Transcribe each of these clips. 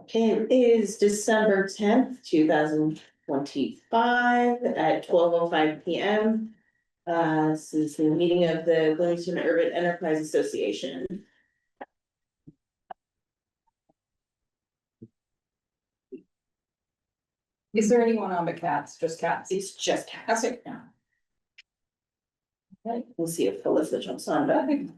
Okay, it is December 10th, 2025 at 12:05 p.m. This is the meeting of the Bloomington Urban Enterprise Association. Is there anyone on but cats? Just cats? It's just cats Okay. right now. Okay, we'll see if Alyssa jumps on back. We're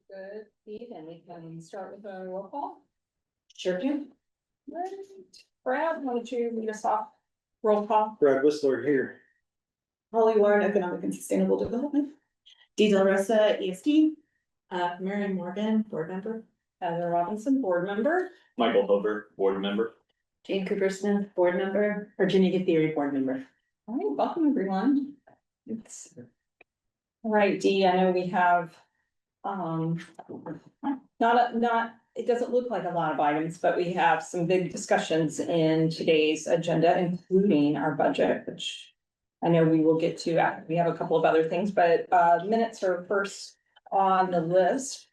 good, Steve, and we can start with a roll call. Sure do. Right. Brad, why don't you lead us off? Roll call. Brad Whistler here. Holly Warren, Economic and Sustainable Development. Dee Del Rosa, ESD. Marion Morgan, board member. Heather Robinson, board member. Michael Hover, board member. Jane Cooper Smith, board member. Virginia Gatheri, board member. All right, welcome everyone. It's. All right, Dee, I know we have, it doesn't look like a lot of items, but we have some big discussions in today's agenda, including our budget, which I know we will get to after we have a couple of other things, but minutes are first on the list.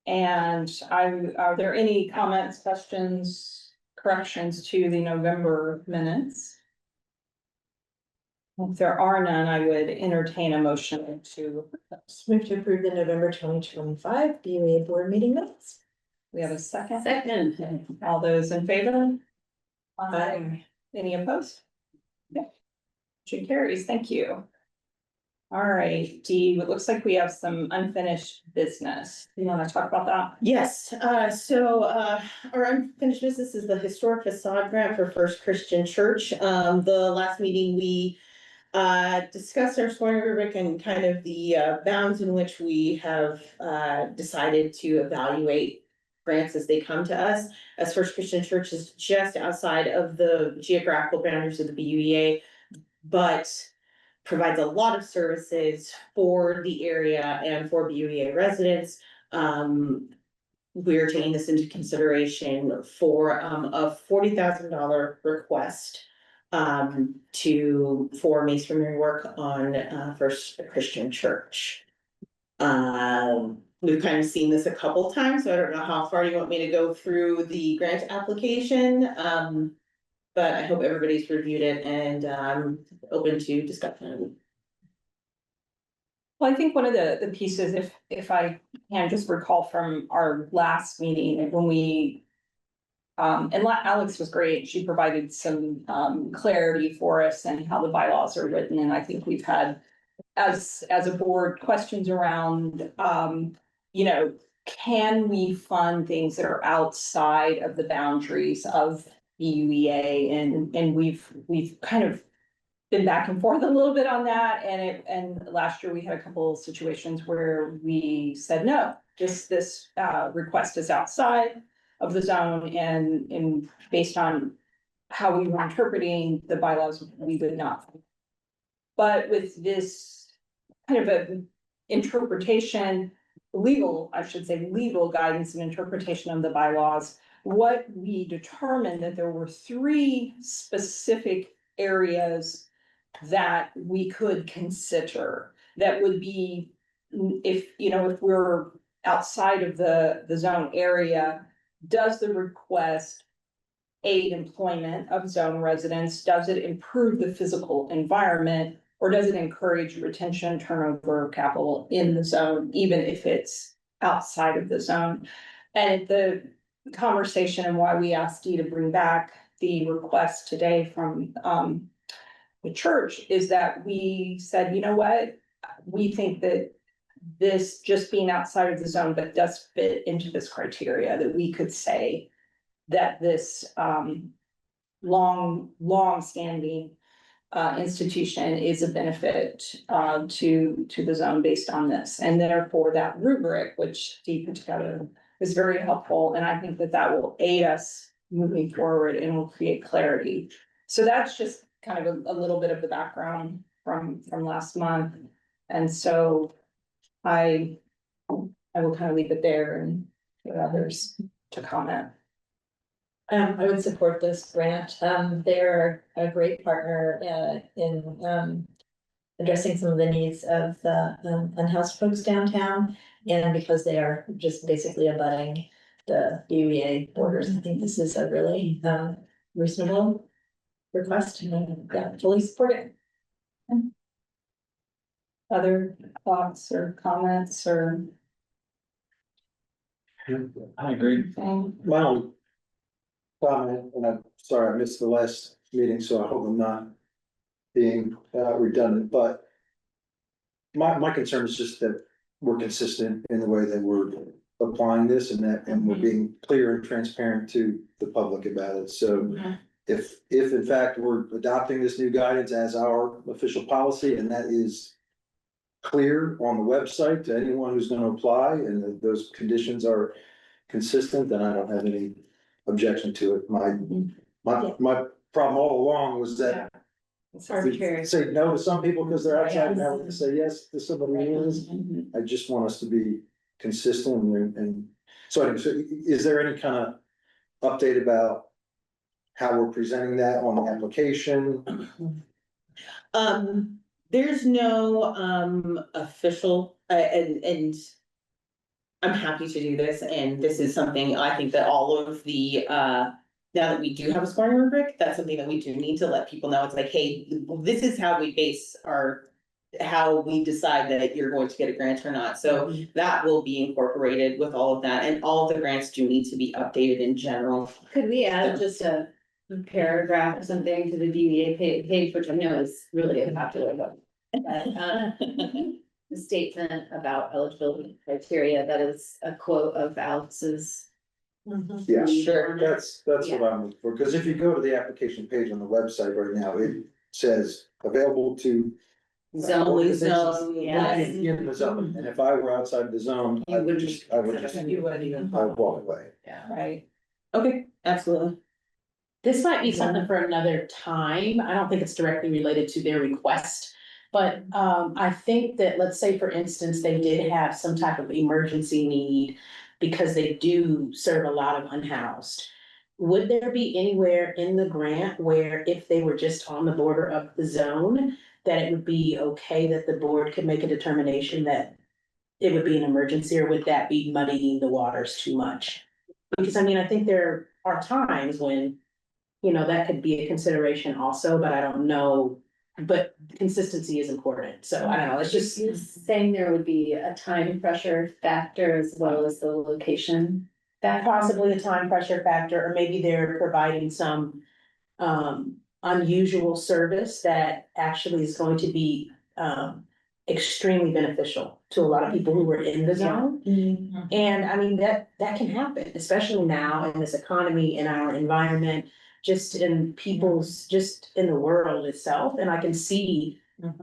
And are there any comments, questions, corrections to the November minutes? If there are none, I would entertain a motion to. Move to approve the November 2025 BUA board meeting minutes. We have a second. Second. All those in favor? Aye. Any opposed? Yeah. Motion carries, thank you. All right, Dee, it looks like we have some unfinished business. You want to talk about that? Yes, our unfinished business is the historic facade grant for First Christian Church. The last meeting we discussed our scoring rubric and kind of the bounds in which we have decided to evaluate grants as they come to us. As First Christian Church is just outside of the geographical boundaries of the BUEA, but provides a lot of services for the area and for BUEA residents. We're taking this into consideration for a $40,000 request for masonry work on First Christian Church. We've kind of seen this a couple times, so I don't know how far you want me to go through the grant application. But I hope everybody's reviewed it and open to discussion. Well, I think one of the pieces, if I can just recall from our last meeting, when we. And Alex was great, she provided some clarity for us and how the bylaws are written, and I think we've had. As a board, questions around, can we fund things that are outside of the boundaries of BUEA, and we've kind of been back and forth a little bit on that, and last year we had a couple of situations where we said no, this request is outside of the zone, and based on how we were interpreting the bylaws, we would not. But with this kind of an interpretation, legal guidance and interpretation of the bylaws, what we determined that there were 3 specific areas that we could consider that would be, if we're outside of the zone area, does the request aid employment of zone residents? Does it improve the physical environment? Or does it encourage retention, turnover of capital in the zone, even if it's outside of the zone? And the conversation and why we asked you to bring back the request today from the church is that we said, you know what, we think that this just being outside of the zone, but does fit into this criteria, that we could say that this long-standing institution is a benefit to the zone based on this, and therefore that rubric, which Steve put together, is very helpful, and I think that will aid us moving forward and will create clarity. So that's just kind of a little bit of the background from last month, and so I will kind of leave it there and for others to comment. I would support this grant. They're a great partner in addressing some of the needs of the unhoused folks downtown. And because they are just basically abutting the UEA borders, I think this is a really reasonable request, and yeah, fully support it. Other thoughts or comments or I agree. anything? My only comment, and I'm sorry, I missed the last meeting, so I hope I'm not being redundant, but my concern is just that we're consistent in the way that we're applying this and we're being clear and transparent to the public about it. So if in fact we're adopting this new guidance as our official policy, and that is clear on the website to anyone who's gonna apply, and that those conditions are consistent, then I don't have any objection to it. My problem all along was that It's we say no to some people because they're outside, and now we can say yes to somebody who is. I just want us to be consistent and so anyway, so is there any kind of update about how we're presenting that on the application? There's no, official, and I'm happy to do this, and this is something I think that all of the, now that we do have a scoring rubric, that's something that we do need to let people know. It's like, hey, this is how we base how we decide that you're going to get a grant or not. So that will be incorporated with all of that, and all of the grants do need to be updated in general. Could we add just a paragraph or something to the DVA page, which I know is really a popular book? The statement about eligibility criteria, that is a quote of Alex's. Yeah, Sure. that's what I'm looking for, because if you go to the application page on the website right now, it says available to Only zone, yes. in the zone, and if I were outside the zone, I would just You wouldn't even. I would walk away. Right. Okay, absolutely. This might be something for another time. I don't think it's directly related to their request. But I think that, let's say, for instance, they did have some type of emergency need because they do serve a lot of unhoused. Would there be anywhere in the grant where if they were just on the border of the zone, that it would be okay that the board could make a determination that it would be an emergency, or would that be muddying the waters too much? Because I mean, I think there are times when, you know, that could be a consideration also, but I don't know. But consistency is important, so I don't know, it's just, You're saying there would be a time pressure factor as well as the location factor? possibly a time pressure factor, or maybe they're providing some unusual service that actually is going to be extremely beneficial to a lot of people who were in the zone. And I mean, that can happen, especially now in this economy, in our environment, just in people's, just in the world itself, and I can see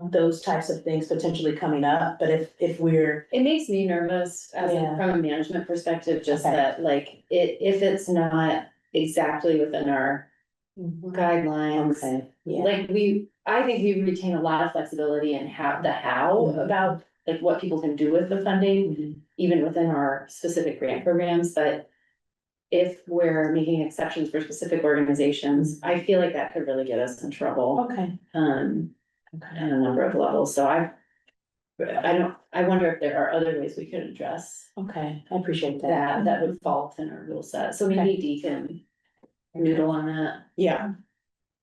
those types of things potentially coming up, but if we're. It makes me nervous as Yeah. from a management perspective, just Okay. that like, if it's not exactly within our guidelines. Yeah. Like I think we retain a lot of flexibility and have the how about like what people can do with the funding, even within our specific grant programs, but. If we're making exceptions for specific organizations, I feel like that could really get us in trouble, Okay. on a number of levels, so I wonder if there are other ways we could address Okay, I appreciate that. that would fall within our rule set, so maybe Dee can noodle on that. Yeah.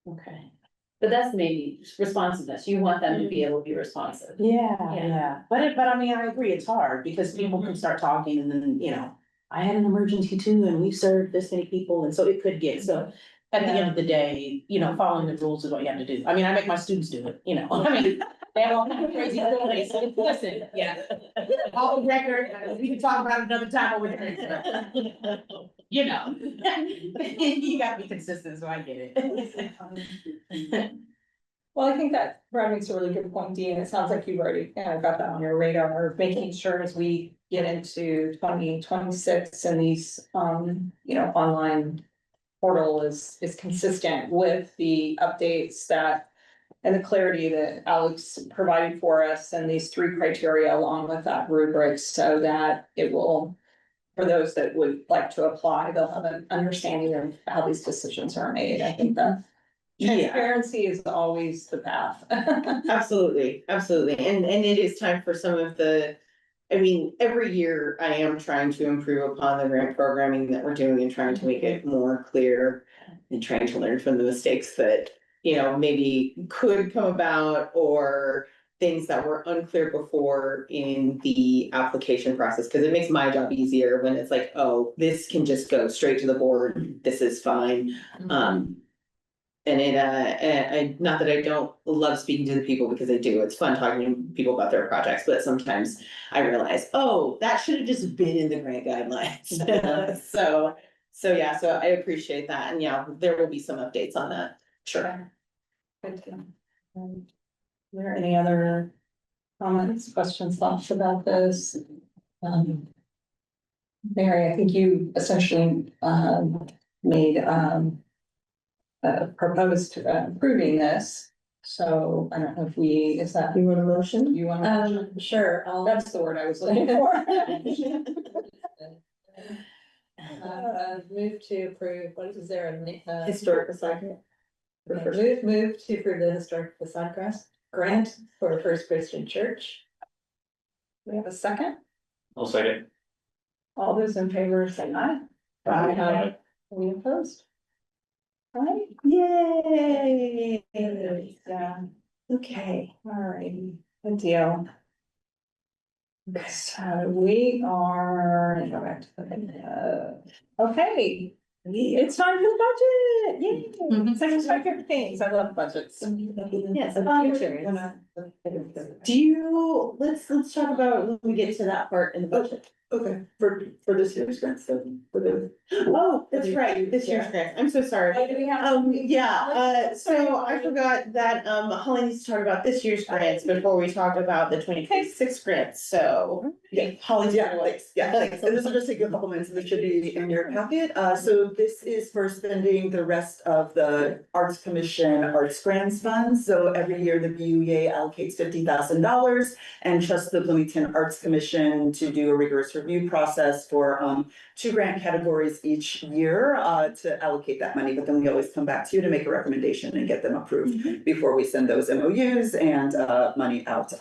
Okay. But that's maybe responsiveness, you want them to be able to be responsive. Yeah, Yeah. yeah, but I mean, I agree, it's hard, because people can start talking and then, you know, I had an emergency too, and we served this many people, and so it could get, so. At the end of the day, you know, following the rules is what you have to do. I mean, I make my students do it, you know, I mean, they have all kinds of crazy things, so listen, yeah. All the record, we can talk about it another time over here. You know, you gotta be consistent, so I get it. Well, I think that Brad makes a really good point, Dean. It sounds like you've already kind of got that on your radar, making sure as we get into 2026 and these, you know, online portal is consistent with the updates that and the clarity that Alex provided for us and these three criteria along with that rubric, so that it will, for those that would like to apply, they'll have an understanding of how these decisions are made. I think Transparency is always the path. Absolutely, absolutely, and it is time for some of the. I mean, every year I am trying to improve upon the grant programming that we're doing and trying to make it more clear. And trying to learn from the mistakes that, maybe could come about or things that were unclear before in the application process, because it makes my job easier when it's like, oh, this can just go straight to the board, this is fine. And not that I don't love speaking to the people, because I do, it's fun talking to people about their projects, but sometimes I realize, oh, that should have just been in the grant guidelines. So yeah, so I appreciate that, and yeah, there will be some updates on that, sure. Good to know. Are there any other comments, questions, thoughts about this? Mary, I think you essentially made proposed approving this. So I don't know if is that, You want a motion? you want to? Sure, That's the word I was looking for. Move to approve, is there a? Historic facade. Move to approve the historic facade grant for First Christian Church. We have a second? I'll second. All those in favor say aye. Aye. Any opposed? Aye. Yay. Yeah, Okay. all righty, good deal. So we are, go back to okay, it's time for the budget, yay, second my favorite things, I love budgets. Yes. Do you, let's talk about when we get to that part in the budget. Okay, for this year's grant, so for the. Oh, that's right, this year's grant, I'm so sorry. Oh, do we have? Yeah, so I forgot that, Holly needs to talk about this year's grants before we talk about the 2026 grants, so. Yeah. Holly's. Yeah, thanks, and this will just take a couple minutes, and this should be in your packet, so this is for spending the rest of the Arts Commission Arts Grants Fund. So every year the BUEA allocates $50,000 and trusts the Bloomington Arts Commission to do a rigorous review process for two grant categories each year to allocate that money, but then we always come back to you to make a recommendation and get them approved before we send those MOUs and money out.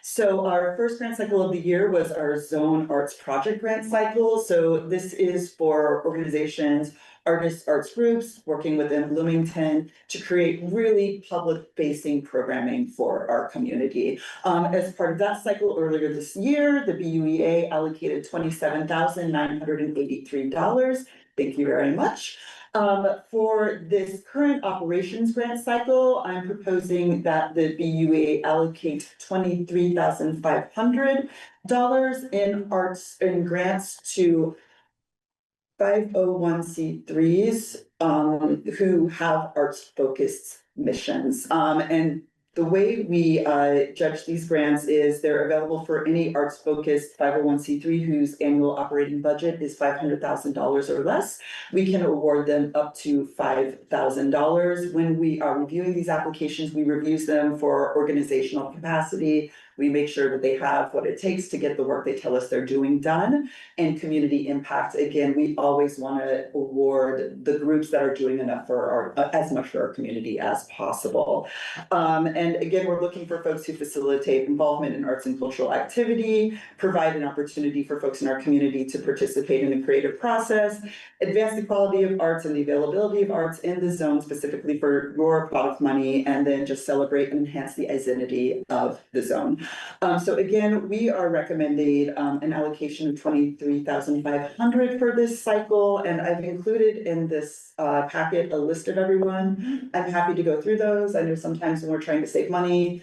So our first grant cycle of the year was our Zone Arts Project Grant Cycle. So this is for organizations, artists, arts groups working within Bloomington to create really public-facing programming for our community. As part of that cycle earlier this year, the BUEA allocated $27,983. Thank you very much. For this current operations grant cycle, I'm proposing that the BUA allocate $23,500 in arts and grants to 501(c)(3)s who have arts focused missions. And the way we judge these grants is they're available for any arts focused 501(c)(3) whose annual operating budget is $500,000 or less. We can award them up to $5,000. When we are reviewing these applications, we review them for organizational capacity. We make sure that they have what it takes to get the work they tell us they're doing done, and community impact. Again, we always want to award the groups that are doing enough for as much for our community as possible. And again, we're looking for folks who facilitate involvement in arts and cultural activity, provide an opportunity for folks in our community to participate in the creative process, advance the quality of arts and the availability of arts in the zone specifically for your product money, and then just celebrate and enhance the identity of the zone. So again, we are recommending an allocation of $23,500 for this cycle, and I've included in this packet a list of everyone. I'm happy to go through those. I know sometimes when we're trying to save money,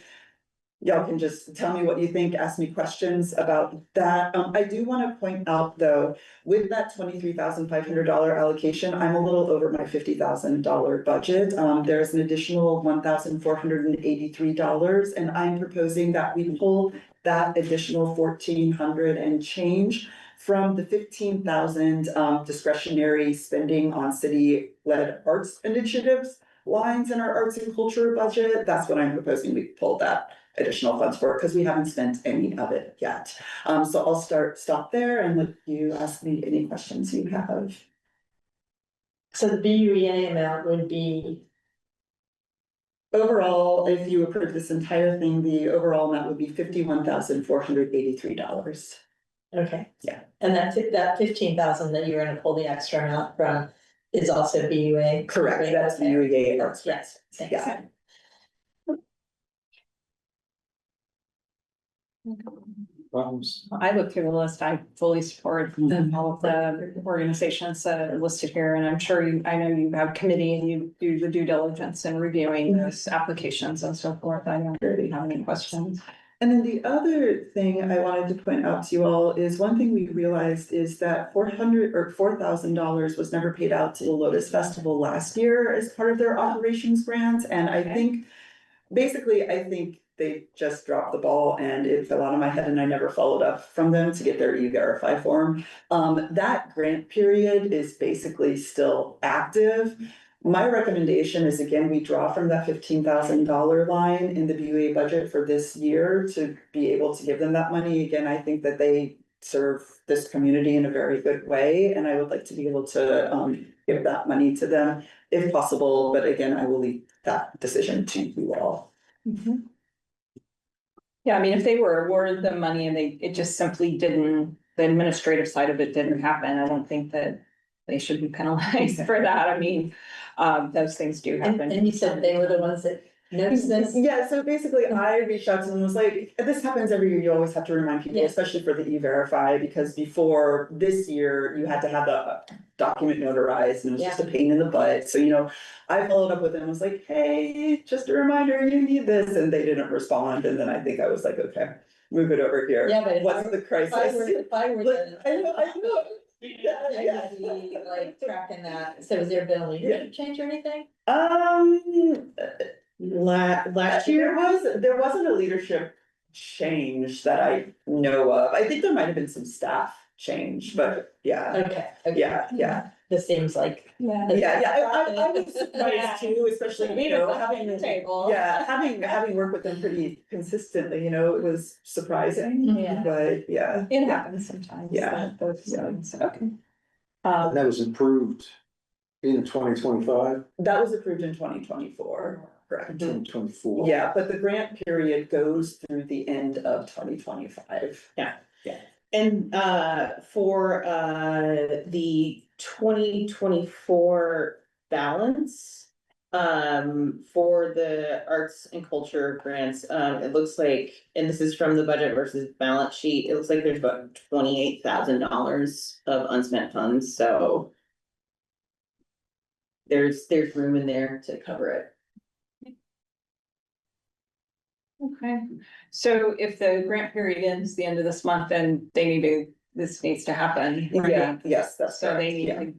y'all can just tell me what you think, ask me questions about that. I do want to point out though, with that $23,500 allocation, I'm a little over my $50,000 budget. There's an additional $1,483, and I'm proposing that we pull that additional $1,400 and change from the $15,000 discretionary spending on city-led arts initiatives lines in our arts and culture budget. That's what I'm proposing we pull that additional funds for, because we haven't spent any of it yet. So I'll stop there and let you ask me any questions you have. So the BUEA amount would be overall, if you approve this entire thing, the overall amount would be $51,483. Okay. Yeah. And that 15,000 that you're gonna pull the extra amount from is also BUA? Correct, that's the UEA arts grants. Yes, thanks. Yeah. Problems? I looked through the list, I fully support all of the organizations that are listed here, and I'm sure I know you have committee and you do the due diligence in reviewing those applications and so forth. I don't really have any questions. And then the other thing I wanted to point out to you all is one thing we realized is that $4,000 was never paid out to the Lotus Festival last year as part of their operations grants, and I think basically, I think they just dropped the ball and it fell out of my head and I never followed up from them to get their E-Verify form. That grant period is basically still active. My recommendation is, again, we draw from that $15,000 line in the BUA budget for this year to be able to give them that money. Again, I think that they serve this community in a very good way, and I would like to be able to give that money to them if possible, but again, I will leave that decision to you all. Yeah, I mean, if they were awarded the money and it just simply didn't, the administrative side of it didn't happen, I don't think that they should be penalized for that. I mean, those things do happen. And you said they were the ones that noticed this? Yeah, so basically I reached out to them and was like, this happens every year, you always have to remind people, Yeah. especially for the E-Verify, because before this year, you had to have the document notarized and it was just a pain in the butt. So, I followed up with them, was like, hey, just a reminder, you need this, and they didn't respond, and then I think I was like, okay, move it over here. Yeah, but What's the crisis? If I were the. I know. I would be like tracking that. So has there been a leadership change or anything? Last year, There wasn't a leadership change that I know of. I think there might have been some staff change, but yeah, Okay. yeah. This seems like. Yeah. I was surprised too, especially, having, Table. having worked with them pretty consistently, it was surprising, Yeah. but yeah. It happens sometimes. Yeah. Those things. Okay. And that was improved in 2025, That was approved in 2024, correct? 2024. Yeah, but the grant period goes through the end of 2025. and for the 2024 balance. For the arts and culture grants, it looks like, and this is from the budget versus balance sheet, it looks like there's about $28,000 of unspent funds, so. There's room in there to cover it. Okay, so if the grant period ends the end of this month, then this needs to happen. right? Yeah, yes, that's So they correct, need yeah. to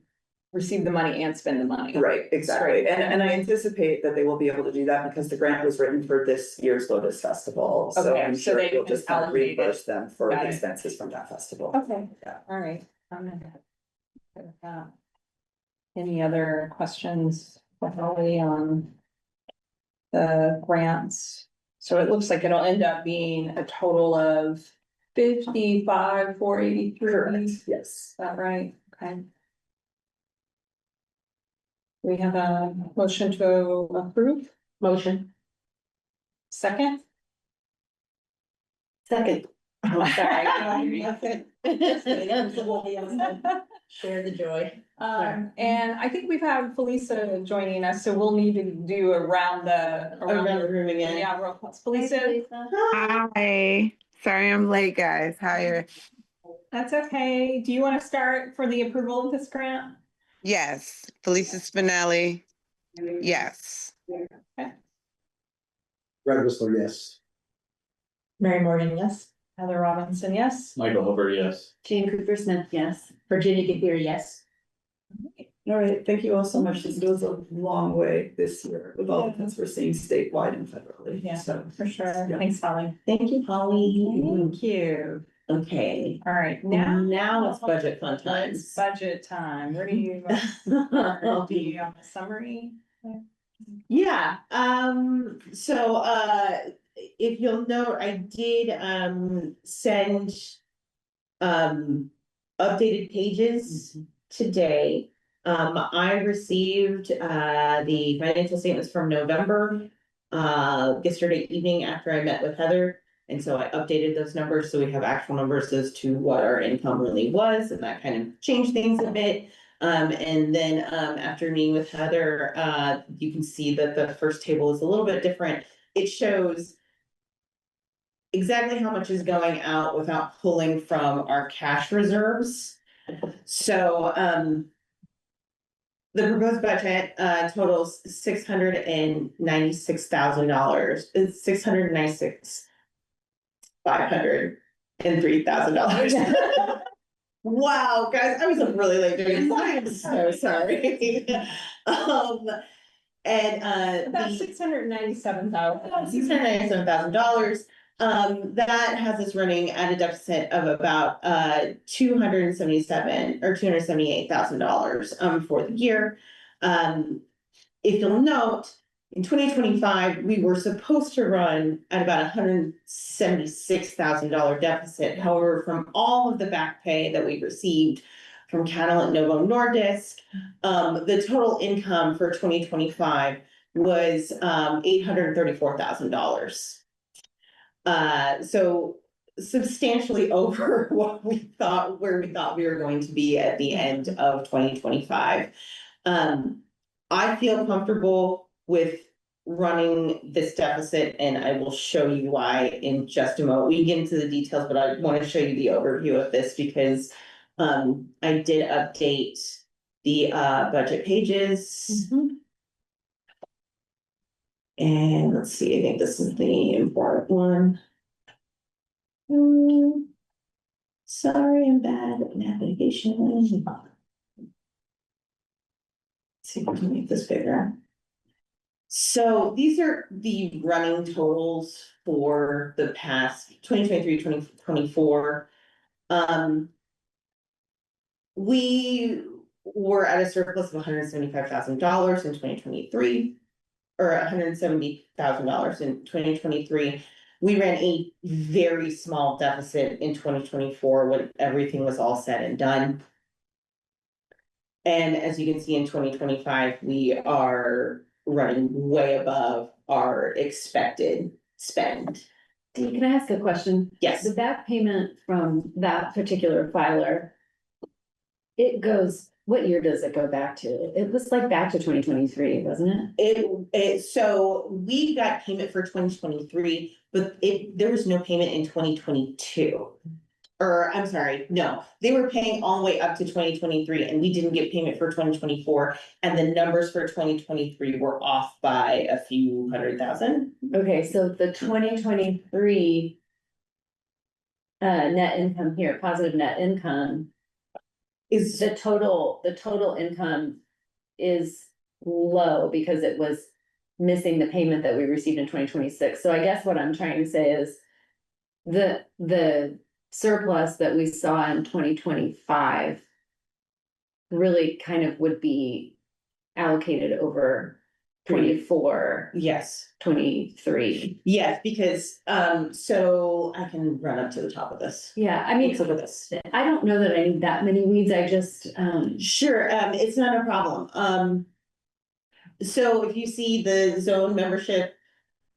receive the money and spend the money. Right, exactly, Straight. and I anticipate that they will be able to do that because the grant was written for this year's Lotus Festival, so Okay, I'm so sure they we'll can just kind of allocate it. reimburse them for Got the it. expenses from that festival. Okay, Yeah. all right. I'm gonna go with that. Any other questions for Holly on the grants? So it looks like it'll end up being a total of 55,483. Correct, Is yes. that right? Okay. We have a motion to approve, Motion. second? Second. Oh, sorry. Share the joy. And I think we've had Felisa joining us, so we'll need to do around the room again. Yeah, roll call. Felisa, Hi, sorry I'm late, guys. Hi. that's okay. Do you want to start for the approval of this grant? Yes, Felicia Spinelli. Yes. Red Whistler, yes. Mary Morgan, yes. Heather Robinson, yes. Michael Hoover, yes. Jane Cooper Smith, yes. Virginia Gethir, yes. All right, thank you all so much, this goes a long way this year with all the things we're seeing statewide and federally, Yeah. so. For sure. Yeah. Thanks, Holly. Thank you, Holly. Thank you. Okay, All right, now it's budget fun It's times. budget time. Where do you? Do you have a summary? Yeah, so, if you'll note, I did, send, updated pages today. I received, the financial statements from November. yesterday evening after I met with Heather. And so I updated those numbers, so we have actual numbers as to what our income really was, and that kind of changed things a bit. And then, after meeting with Heather, you can see that the first table is a little bit different. It shows exactly how much is going out without pulling from our cash reserves. So, the proposed budget, totals $696,000, it's $696,503,000. Wow, guys, I was up really late doing this, I'm so sorry. And, About the $697,000. $697,000. That has us running at a deficit of about $278,000 for the year. If you'll note, in 2025, we were supposed to run at about $176,000 deficit. However, from all of the back pay that we received from Catalent, Novo Nordisk, the total income for 2025 was $834,000. So substantially over what we thought, where we thought we were going to be at the end of 2025. I feel comfortable with running this deficit, and I will show you why in just a moment. We can get into the details, but I want to show you the overview of this because I did update the budget pages. And let's see, I think this is the important one. Sorry, I'm bad at navigation. Let's see if I can make this bigger. So these are the running totals for the past 2023, 2024. We were at a surplus of $175,000 in 2023. Or $170,000 in 2023. We ran a very small deficit in 2024 when everything was all said and done. And as you can see in 2025, we are running way above our expected spend. Can I ask a question? Yes. The back payment from that particular filer, it goes, what year does it go back to? It was like back to 2023, wasn't it? So we got payment for 2023, but there was no payment in 2022. Or I'm sorry, no, they were paying all the way up to 2023 and we didn't get payment for 2024. And the numbers for 2023 were off by a few $100,000. Okay, so the 2023 net income here, positive net income, Is the total income is low because it was missing the payment that we received in 2026. So I guess what I'm trying to say is the surplus that we saw in 2025 really kind of would be allocated over 24, yes. 23. Yes, because so I can run up to the top of this. Yeah, I mean, Let's look at this. I don't know that I need that many weeds. I just Sure, it's not a problem. So if you see the zone membership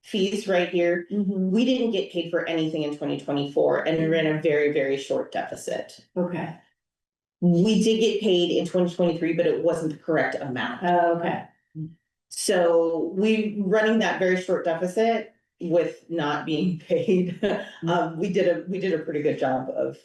fees right here, we didn't get paid for anything in 2024 and we ran a very, very short deficit. okay. We did get paid in 2023, but it wasn't the correct amount. Okay. So we running that very short deficit with not being paid. We did a pretty good job of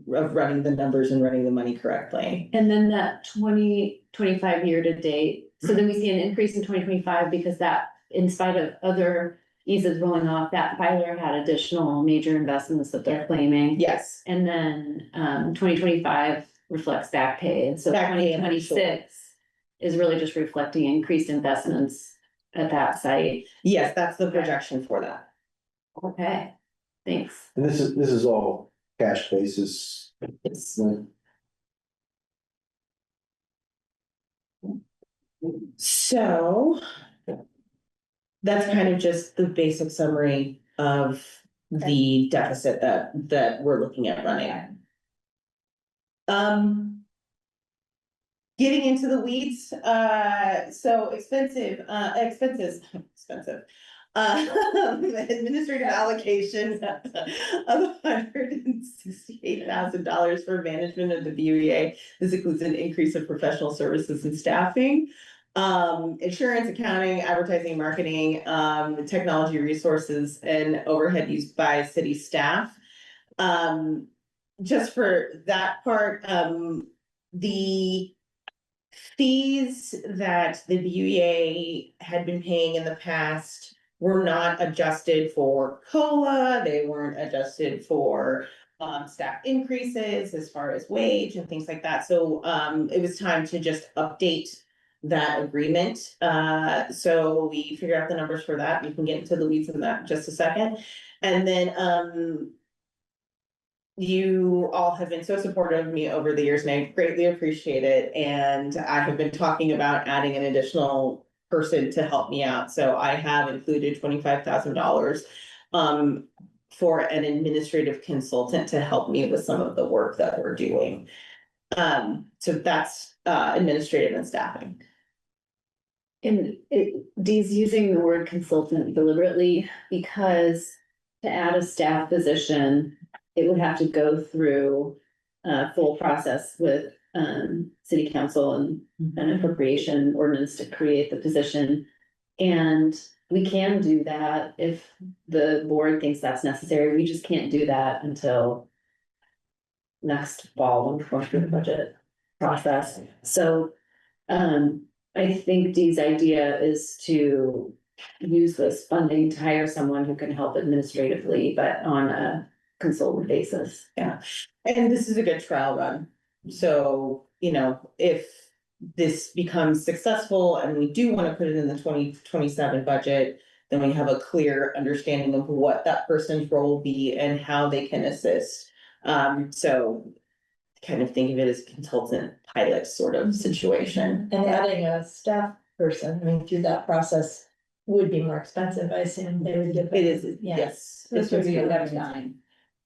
running the numbers and running the money correctly. And then that 2025 year to date, so then we see an increase in 2025 because that, in spite of other eases rolling off, that filer had additional major investments that they're claiming. Yes. And then 2025 reflects back pay, and so Back pay, I'm sure. 2026 is really just reflecting increased investments at that site. Yes, that's the projection for that. Okay, thanks. And this is all cash basis. Right? So that's kind of just the basic summary of the deficit that we're looking at running. Getting into the weeds, so expenses. Administrative allocation of $168,000 for management of the BUEA. This includes an increase of professional services and staffing. Insurance, accounting, advertising, marketing, technology resources, and overhead used by city staff. Just for that part, the fees that the BUEA had been paying in the past were not adjusted for COLA, they weren't adjusted for staff increases as far as wage and things like that, so it was time to just update that agreement. So we figured out the numbers for that. We can get into the weeds in that in just a second. And then you all have been so supportive of me over the years and I greatly appreciate it. And I have been talking about adding an additional person to help me out. So I have included $25,000 for an administrative consultant to help me with some of the work that we're doing. So that's administrative and staffing. And Dee's using the word consultant deliberately because to add a staff position, it would have to go through a full process with city council and an appropriation ordinance to create the position. And we can do that if the board thinks that's necessary. We just can't do that until next fall when we're going through the budget process. So I think Dee's idea is to use this funding to hire someone who can help administratively, but on a consultant basis. Yeah, and this is a good trial run. So, you know, if this becomes successful and we do want to put it in the 2027 budget, then we have a clear understanding of what that person's role will be and how they can assist. So kind of think of it as consultant pilot sort of situation. And adding a staff person, I mean, through that process would be more expensive, I assume they would give. It is, Yeah. yes. This would be a W-9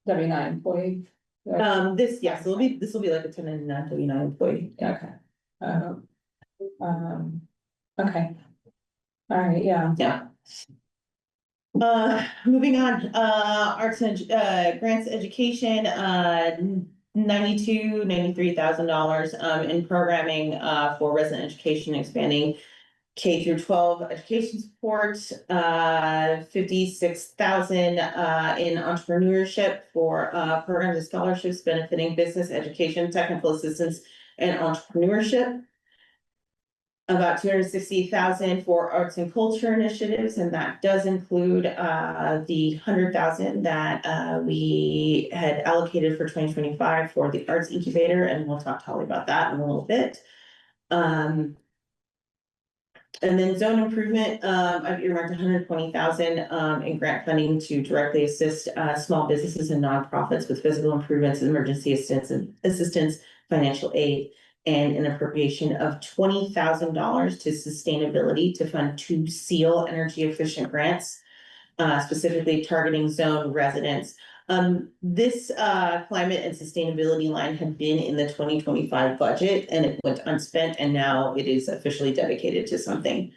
employee. This will be like a 1099 W-9 employee. Okay. Okay. All right, yeah. Yeah. Moving on, arts and grants education, $93,000 in programming for resident education, expanding K through 12 education support, 56,000 in entrepreneurship for programs and scholarships benefiting business education, technical assistance, and entrepreneurship. About 260,000 for arts and culture initiatives, and that does include the 100,000 that we had allocated for 2025 for the arts incubator, and we'll talk to Holly about that in a little bit. And then zone improvement, I've earmarked 120,000 in grant funding to directly assist small businesses and nonprofits with physical improvements, emergency assistance, financial aid, and an appropriation of $20,000 to sustainability to fund 2 SEAL energy efficient grants, specifically targeting zone residents. This climate and sustainability line had been in the 2025 budget and it went unspent, and now it is officially dedicated to something.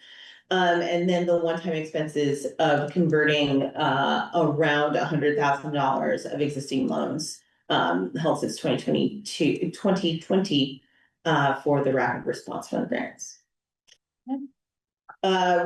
And then the one-time expenses of converting around $100,000 of existing loans held since 2020 for the rapid response fund grants.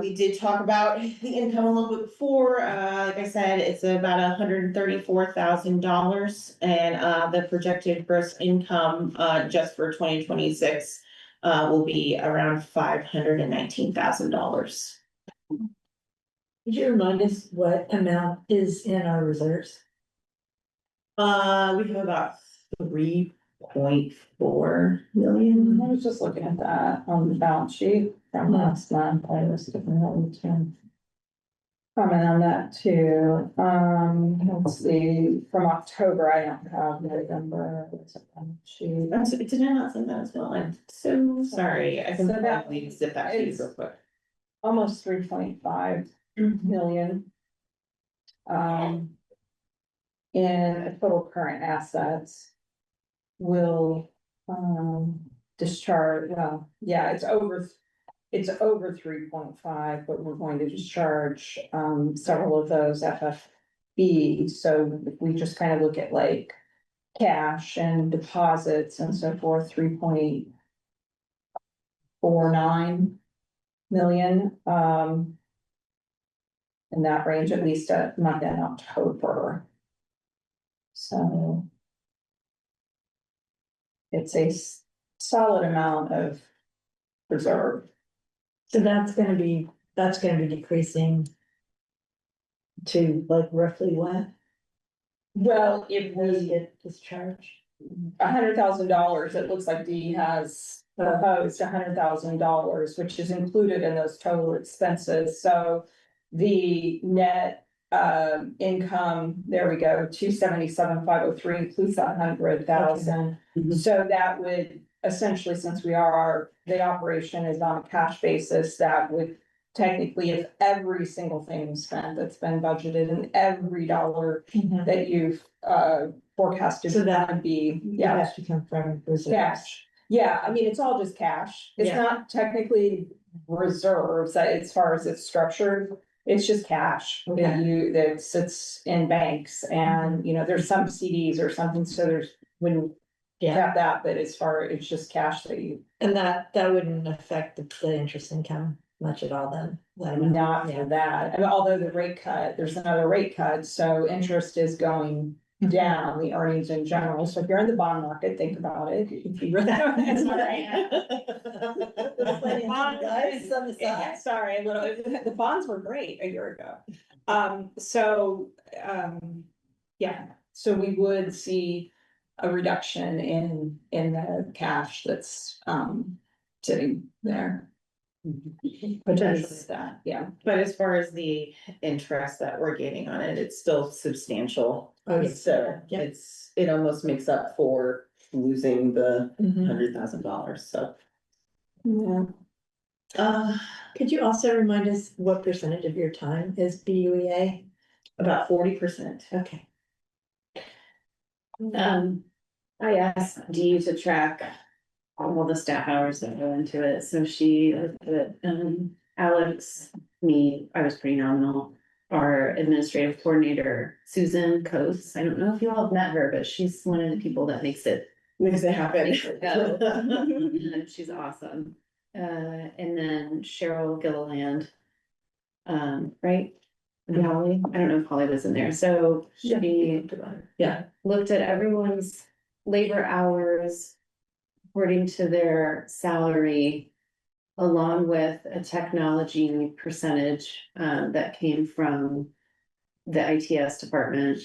We did talk about the income a little bit before. Like I said, it's about $134,000, and the projected gross income just for 2026 will be around $519,000. Could you remind us what amount is in our reserves? We have about 3.4 million. I was just looking at that on the balance sheet from last month. I was giving that to comment on that too. Let's see, from October, I don't have November. Sheet. Did I not send that as well? I'm so sorry. I can So that probably zip that to you is- real quick. Almost 3.5 million. In total current assets. Will discharge, well, yeah, it's over it's over 3.5, but we're going to discharge, several of those FFB. So if we just kind of look at like cash and deposits and so forth, 3.49 million, in that range, at least at month end October. So it's a solid amount of reserve. So that's gonna be decreasing to like roughly what? Well, if Those we get discharged? $100,000, it looks like Dee has proposed $100,000, which is included in those total expenses, so the net income, there we go, 277,503 includes that 100,000. So that would essentially, since the operation is on a cash basis, that would technically, if every single thing spent that's been budgeted and every dollar Mhm. that you've forecasted. So that would be, It yeah, has to come from reserves. cash. Yeah, I mean, it's all just cash. It's Yeah. not technically reserves as far as it's structured. It's just cash that Okay. that sits in banks and, you know, there's some CDs or something, so there's when you Yeah, have that, but as far, it's just cash that you, and that wouldn't affect the interest income much at all then? That amount? not for Yeah. that. And although the rate cut, there's another rate cut, so interest is going down, the earnings in general. So if you're in the bond market, think about it. If you really. That's all right. Guys, on the Yeah, side. sorry, a little, the bonds were great a year ago. Yeah, so we would see a reduction in the cash that's, sitting there. Potentially that, yeah. But as far as the interest that we're gaining on it, it's still substantial. Oh, yeah. So Yeah. it almost makes up for losing the Mhm. $100,000, so. Yeah. Could you also remind us what percentage of your time is BUEA? About 40%. Okay. I asked Dee to track all the staff hours that go into it, so she looked at, Alex, me, I was pretty nominal. Our administrative coordinator, Susan Coates, I don't know if you all have met her, but she's one of the people that makes it happen. Makes it go. And she's awesome. And then Cheryl Gilliland. Right? And Holly, I don't know if Holly was in there, so she, yeah, looked at everyone's labor hours. According to their salary, along with a technology percentage, that came from the ITS department.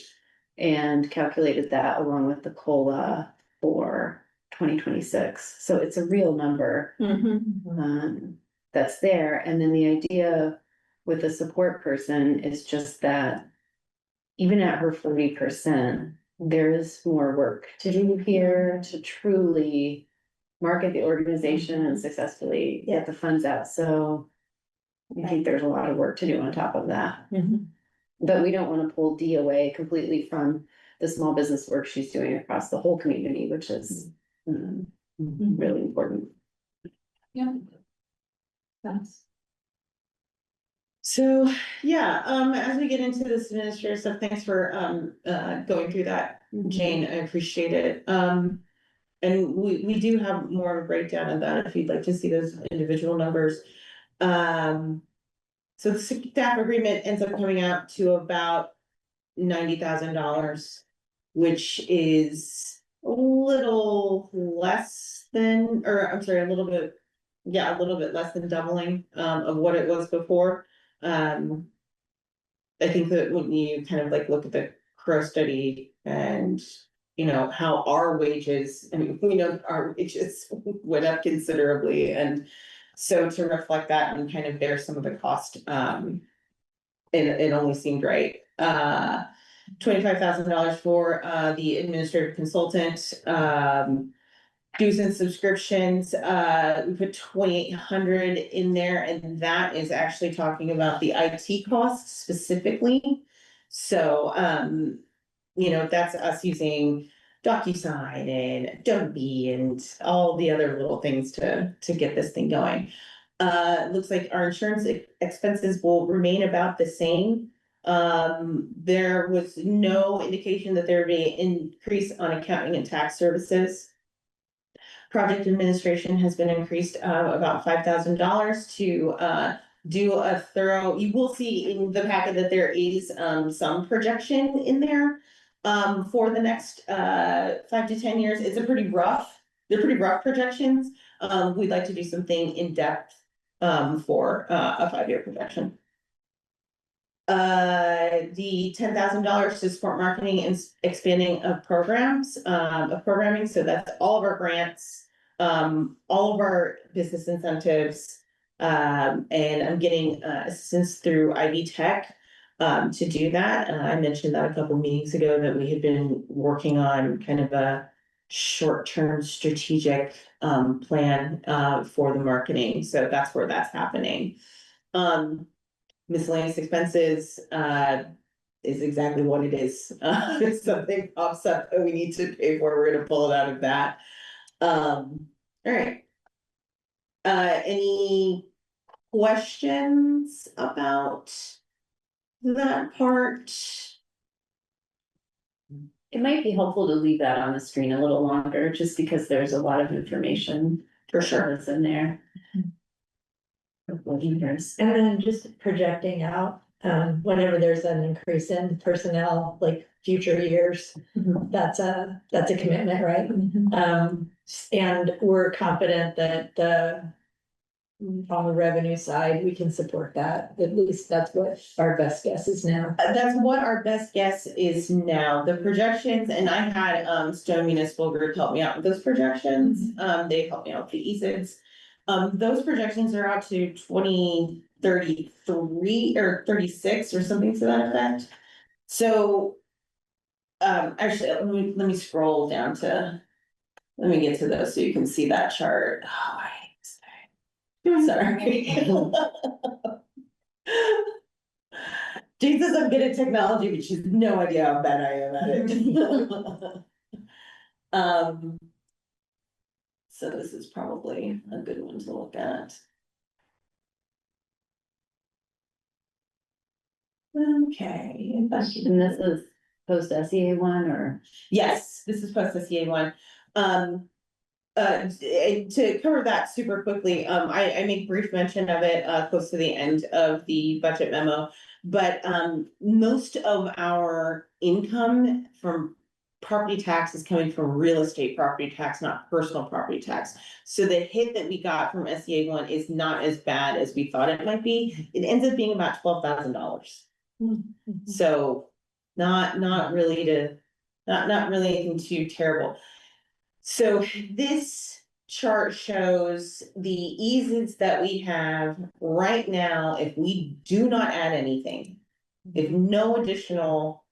And calculated that along with the COLA for 2026, so it's a real number. That's there, and then the idea with the support person is just that. Even at her 40%, there is more work to do here to truly market the organization and successfully get the funds out, so. I think there's a lot of work to do on top of that. But we don't wanna pull Dee away completely from the small business work she's doing across the whole community, which is really important. Yeah. So, yeah, as we get into this administrative stuff, thanks for, going through that, Jane, I appreciate it. And we do have more of a breakdown of that if you'd like to see those individual numbers. So the staff agreement ends up coming out to about $90,000, which is a little less than, or I'm sorry, a little bit less than doubling, of what it was before. I think that when you kind of like look at the Crow study and, you know, how our wages, I mean, we know our wages went up considerably, and so to reflect that and kind of bear some of the cost, it only seemed right. $25,000 for the administrative consultant, dues and subscriptions, we put 2,800 in there, and that is actually talking about the IT costs specifically. So, you know, that's us using DocuSign and Adobe and all the other little things to get this thing going. Looks like our insurance expenses will remain about the same. There was no indication that there would be an increase on accounting and tax services. Project administration has been increased, about $5,000 to, do a thorough, you will see in the packet that there is, some projection in there. For the next, 5 to 10 years, they're pretty rough projections. We'd like to do something in depth, for, a 5-year projection. The $10,000 to support marketing and expanding of programs, of programming, so that's all of our grants, all of our business incentives. And I'm getting, assistance through Ivy Tech, to do that. I mentioned that a couple meetings ago that we had been working on kind of a short-term strategic, plan, for the marketing, so that's where that's happening. Miscellaneous expenses, is exactly what it is. If something pops up that we need to pay for, we're gonna pull it out of that. All right. Any questions about that part? It might be helpful to leave that on the screen a little longer, just because there's a lot of information For sure. that's in there. And then just projecting out, whenever there's an increase in personnel, like future years, that's a commitment, right? And we're confident that, on the revenue side, we can support that. At least that's what our best guess is now. That's what our best guess is now. The projections, and I had, Stone Municipal Group help me out with those projections. They helped me out with the ESIDs. Those projections are out to 2033 or 36 or something to that effect. So, actually, let me scroll down to, let me get to those so you can see that chart. Oh, I hate this thing. Sorry. Jane says I'm good at technology, but she's no idea how bad I am at it. So this is probably a good one to look at. Okay. And this is post SEA one, or? Yes, this is post SCA one. To cover that super quickly, I make brief mention of it, close to the end of the budget memo. But, most of our income from property tax is coming from real estate property tax, not personal property tax. So the hit that we got from SCA one is not as bad as we thought it might be. It ends up being about $12,000. So not really anything too terrible. So this chart shows the eases that we have right now if we do not add anything. If no additional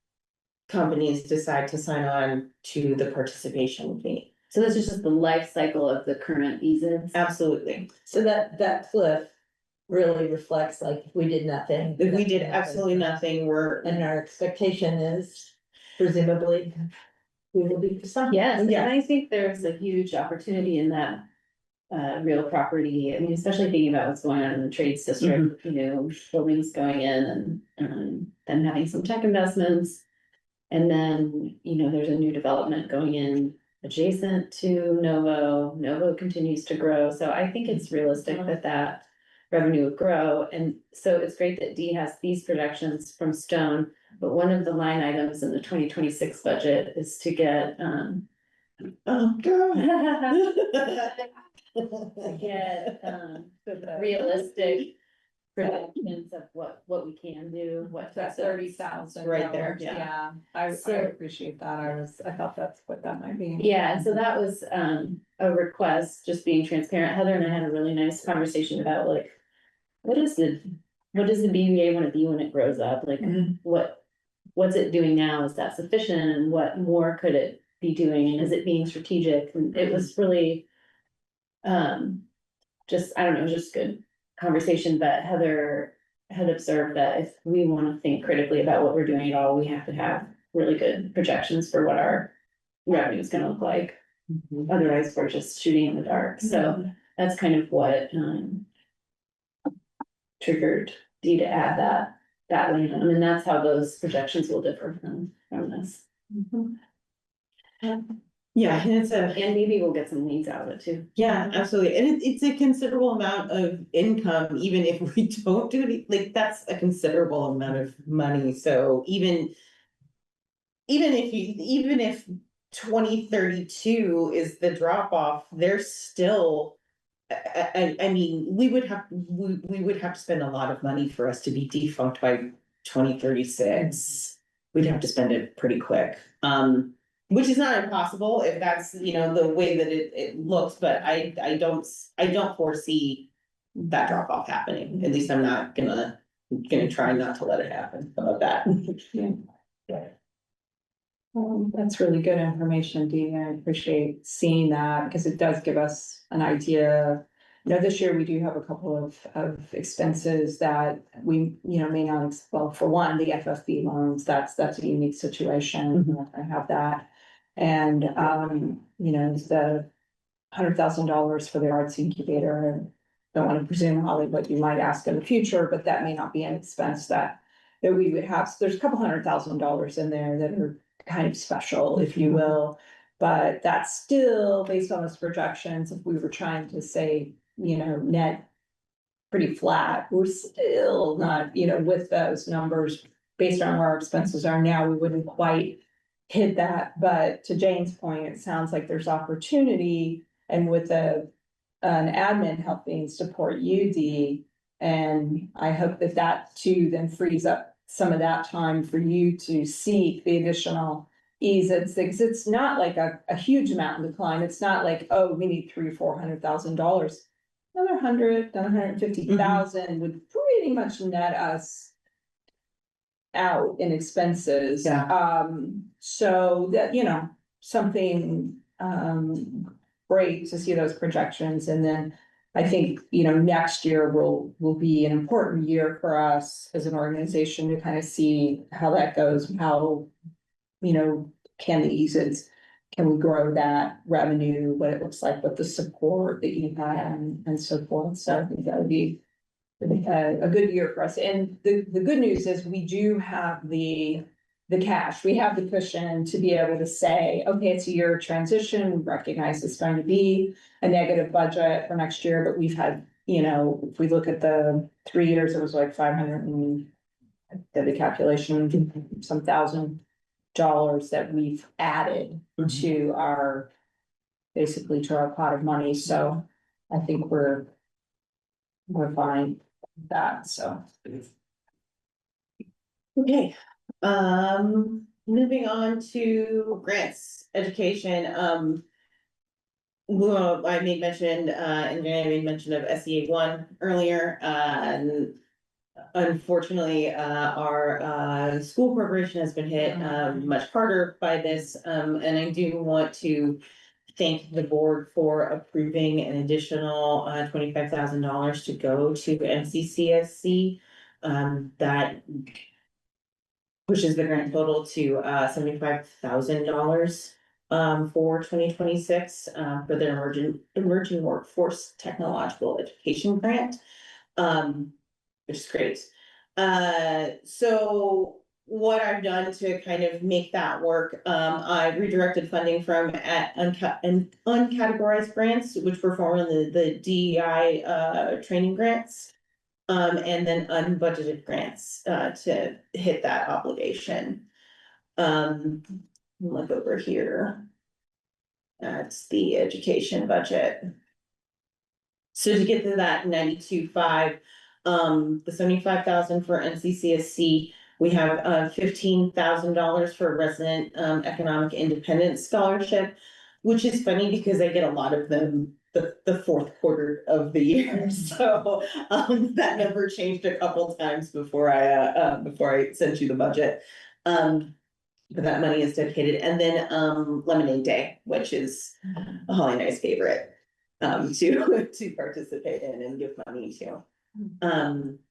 companies decide to sign on to the participation fee. So this is just the life cycle of the current visas. Absolutely. So that cliff really reflects like if we did nothing. If we did absolutely nothing, And our expectation is presumably we will be. Yes, and Yeah. I think there's a huge opportunity in that. Real property, I mean, especially thinking about what's going on in the trades district, you know, buildings going in and then having some tech investments. And then, you know, there's a new development going in adjacent to Novo. Novo continues to grow, so I think it's realistic that revenue would grow. And so it's great that Dee has these projections from Stone, but one of the line items in the 2026 budget is to get Oh, God. to get realistic projections of what we can do, what. That's 30,000. Right there, yeah. I So- appreciate that. I thought that's what that might be. Yeah, and so that was a request, just being transparent. Heather and I had a really nice conversation about like, what does the BUA want to be when it grows up? Like, what's it doing now? Is that sufficient? And what more could it be doing? And is it being strategic? And it was really just, I don't know, just good conversation, but Heather had observed that if we want to think critically about what we're doing at all, we have to have really good projections for what our revenue is gonna look like. Otherwise, we're just shooting in the dark. So that's kind of what triggered Dee to add that line, I mean, that's how those projections will differ from this. Yeah, and it's a, And maybe we'll get some leads out of it too. yeah, absolutely, and it's a considerable amount of income, even if we don't do it, like, that's a considerable amount of money, so even. Even if 2032 is the drop off, there's still. I mean, we would have to spend a lot of money for us to be defunct by 2036. We'd have to spend it pretty quick, which is not impossible if that's, the way that it looks, but I don't foresee that drop off happening, at least I'm not gonna try not to let it happen, how about that? That's really good information, Dee. I appreciate seeing that because it does give us an idea. This year we do have a couple of expenses that we, may not, well, for one, the FFB loans, that's a unique situation. I have that. And, the $100,000 for the arts incubator. Don't want to presume, Holly, what you might ask in the future, but that may not be an expense that we would have. So there's a couple $100,000 in there that are kind of special, if you will. But that's still based on those projections. If we were trying to say, net pretty flat, we're still not, with those numbers based on where our expenses are now, we wouldn't quite hit that. But to Jane's point, it sounds like there's opportunity, and with an admin helping support UD, and I hope that too then frees up some of that time for you to seek the additional ease. It's not like a huge amount in decline. It's not like, oh, we need $300,000-$400,000. Another 150,000 would pretty much net us out in expenses. Yeah. So that, something great to see those projections. And then I think, next year will be an important year for us as an organization to kind of see how that goes, how, can the EASES, can we grow that revenue, what it looks like with the support that you have and so forth. So I think that would be a good year for us. And the good news is we do have the cash, we have the cushion to be able to say, okay, it's a year of transition. We recognize it's going to be a negative budget for next year, but we've had, if we look at the 3 years, it was like 500 and did the calculation, some $1,000 that we've added to our, basically to our pot of money. So I think we're fine with that, so. Okay, moving on to grants, education, well, I made mention, and I made mention of SEA 1 earlier, and unfortunately, our school corporation has been hit, much harder by this, and I do want to thank the board for approving an additional, $25,000 to go to MCCSC, that pushes the grant total to $75,000 for 2026 for their emerging workforce technological education grant, which is great. So what I've done to kind of make that work, I redirected funding from uncategorized grants, which were formerly the DEI training grants. And then unbudgeted grants, to hit that obligation. Look over here. That's the education budget. So to get to that 92.5, the 75,000 for NCCSC, we have $15,000 for resident economic independence scholarship, which is funny because I get a lot of them the fourth quarter of the year. So that number changed a couple times before I sent you the budget. But that money is dedicated, and then Lemonade Day, which is a Holly and I's favorite to participate in and give money to.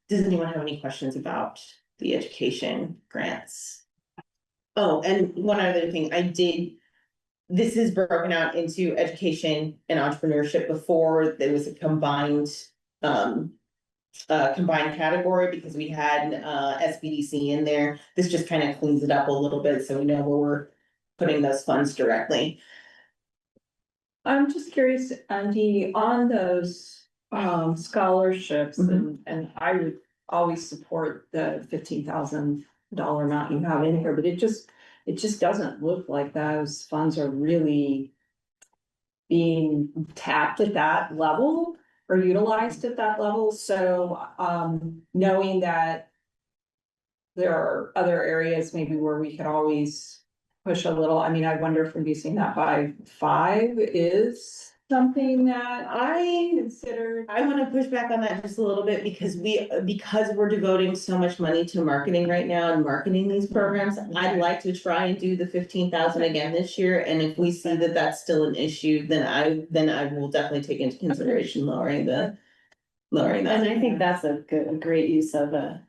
Does anyone have any questions about the education grants? Oh, and one other thing, this is broken out into education and entrepreneurship. Before there was a combined combined category because we had, SBDC in there. This just kind of cleans it up a little bit, so we know where we're putting those funds directly. I'm just curious, Andy, on those scholarships and I would always support the $15,000 amount you have in here, but it just doesn't look like those funds are really being tapped at that level or utilized at that level. So knowing that there are other areas maybe where we could always push a little, I mean, I wonder if reducing that by 5 is something that I considered. I wanna push back on that just a little bit because we're devoting so much money to marketing right now and marketing these programs. I'd like to try and do the 15,000 again this year, and if we see that that's still an issue, then I will definitely take into consideration lowering that. And I think that's a great use of a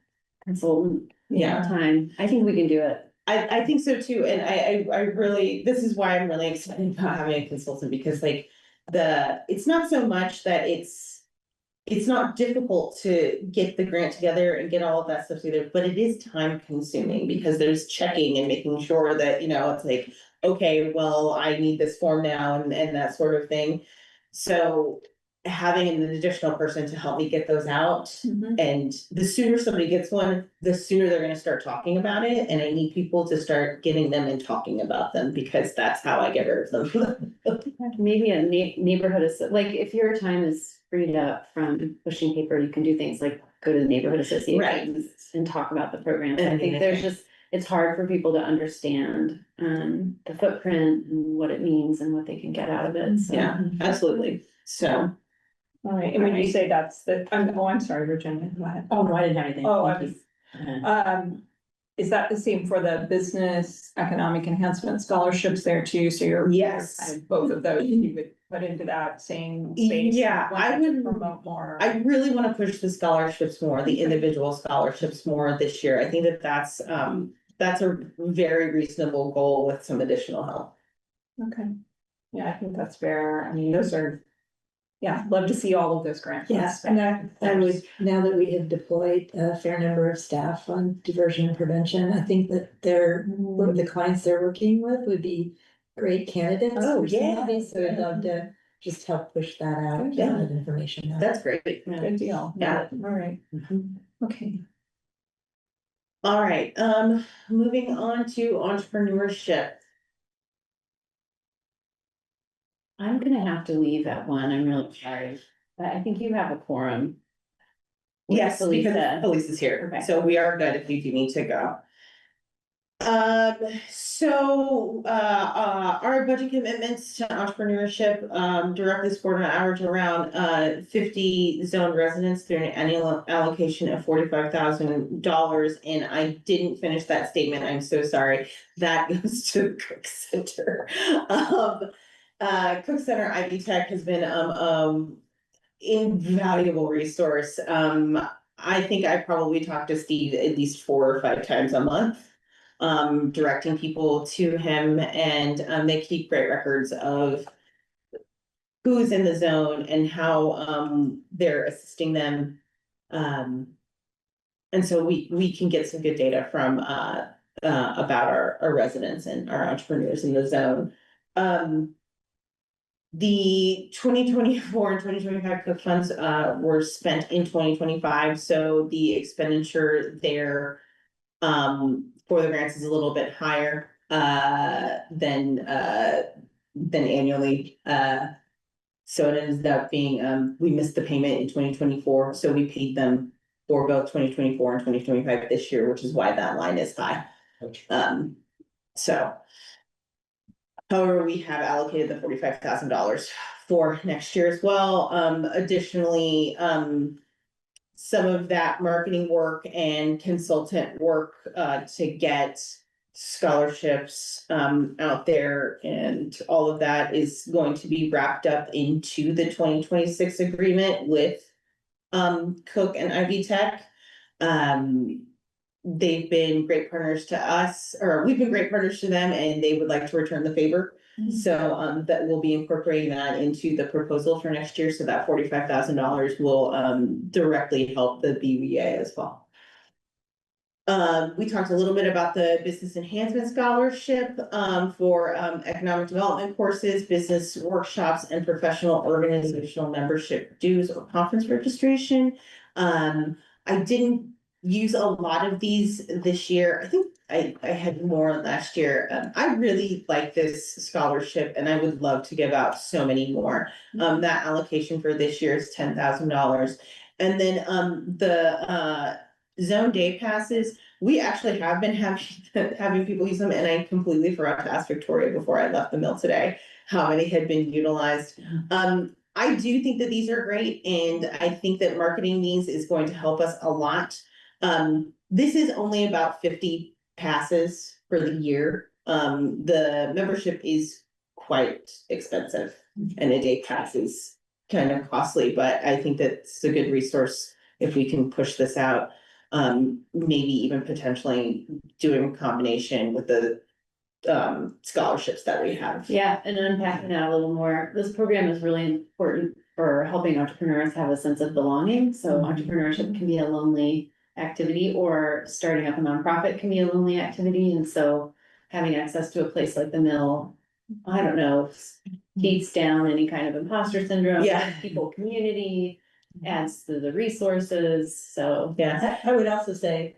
consultant. Yeah. Time, I think we can do it. I think so too, and I really, this is why I'm really excited about having a consultant, because like it's not so much that it's not difficult to get the grant together and get all of that stuff together, but it is time consuming because there's checking and making sure that, it's like, okay, well, I need this form now and that sort of thing. So having an additional person to help me get those out, and the sooner somebody gets one, the sooner they're gonna start talking about it, and I need people to start getting them and talking about them, because that's how I get rid of them. Maybe a neighborhood, like if your time is freed up from pushing paper, you can do things like go to the neighborhood associations and talk about the programs. I think it's hard for people to understand the footprint and what it means and what they can get out of it, so. Yeah, absolutely, so. All right, and when you say that's I'm sorry, Virginia, go ahead. Oh, no, I didn't have anything. Oh, Thank you. Is that the same for the business economic enhancement scholarships there too? So you're. Yes. Both of those you would put into that same space? Yeah, I would promote more. I really wanna push the scholarships more, the individual scholarships more this year. I think that's a very reasonable goal with some additional help. Okay. Yeah, I think that's fair. I mean, those are, yeah, love to see all of those grants. Yeah, and I would, now that we have deployed a fair number of staff on diversion and prevention, I think that the clients they're working with would be great candidates. Oh, for some yeah. of these, so I'd love to just help push that out, get Yeah. that information out. That's great. Good deal. Yeah. All right. Okay. All right, moving on to entrepreneurship. I'm gonna have to leave at 1, I'm really sorry, but I think you have a quorum. with Yes, because Felisa. Elise is here, Okay. so we are good if you do need to go. Our budget commitments to entrepreneurship, directly support an average around, 50 zone residents through an annual allocation of $45,000. And I didn't finish that statement, I'm so sorry, that goes to Cook Center. Cook Center Ivy Tech has been, invaluable resource. I think I probably talk to Steve at least 4 or 5 times a month, directing people to him, and they keep great records of who's in the zone and how they're assisting them. And so we can get some good data from about our residents and our entrepreneurs in the zone. The 2024 and 2025 Cook funds were spent in 2025, so the expenditure there for the grants is a little bit higher than annually. So it ends up being we missed the payment in 2024, so we paid them for both 2024 and 2025 this year, which is why that line is high. So. However, we have allocated the $45,000 for next year as well. Additionally, some of that marketing work and consultant work to get scholarships out there, and all of that is going to be wrapped up into the 2026 agreement with Cook and Ivy Tech. They've been great partners to us, or we've been great partners to them, and they would like to return the favor. So, that we'll be incorporating that into the proposal for next year, so that $45,000 will, directly help the BVA as well. We talked a little bit about the business enhancement scholarship, for, economic development courses, business workshops, and professional organizational membership dues or conference registration. I didn't use a lot of these this year. I think I had more last year. I really like this scholarship and I would love to give out so many more. That allocation for this year is $10,000. And then, the, zone day passes, we actually have been having people use them, and I completely forgot to ask Victoria before I left the mill today how many had been utilized. I do think that these are great, and I think that marketing these is going to help us a lot. This is only about 50 passes for the year. The membership is quite expensive, and a day pass is kind of costly, but I think that's a good resource if we can push this out. Maybe even potentially doing a combination with the scholarships that we have. Yeah, and unpacking that a little more, this program is really important for helping entrepreneurs have a sense of belonging. So entrepreneurship can be a lonely activity, or starting up a nonprofit can be a lonely activity. And so having access to a place like the mill, I don't know, beats down any kind of imposter syndrome. Yeah. People, community, adds to the resources, so. Yeah, I would also say,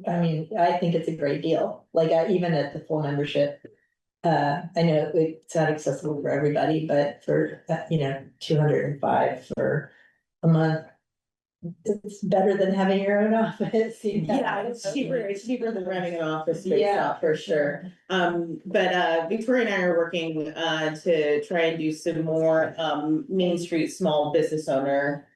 I mean, I think it's a great deal, like, even at the full membership. I know it's not accessible for everybody, but for, 205 for a month. It's better than having your own office. yeah, it's cheaper than renting an office space Yeah, out for sure. But Victoria and I are working to try and do some more Main Street small business owner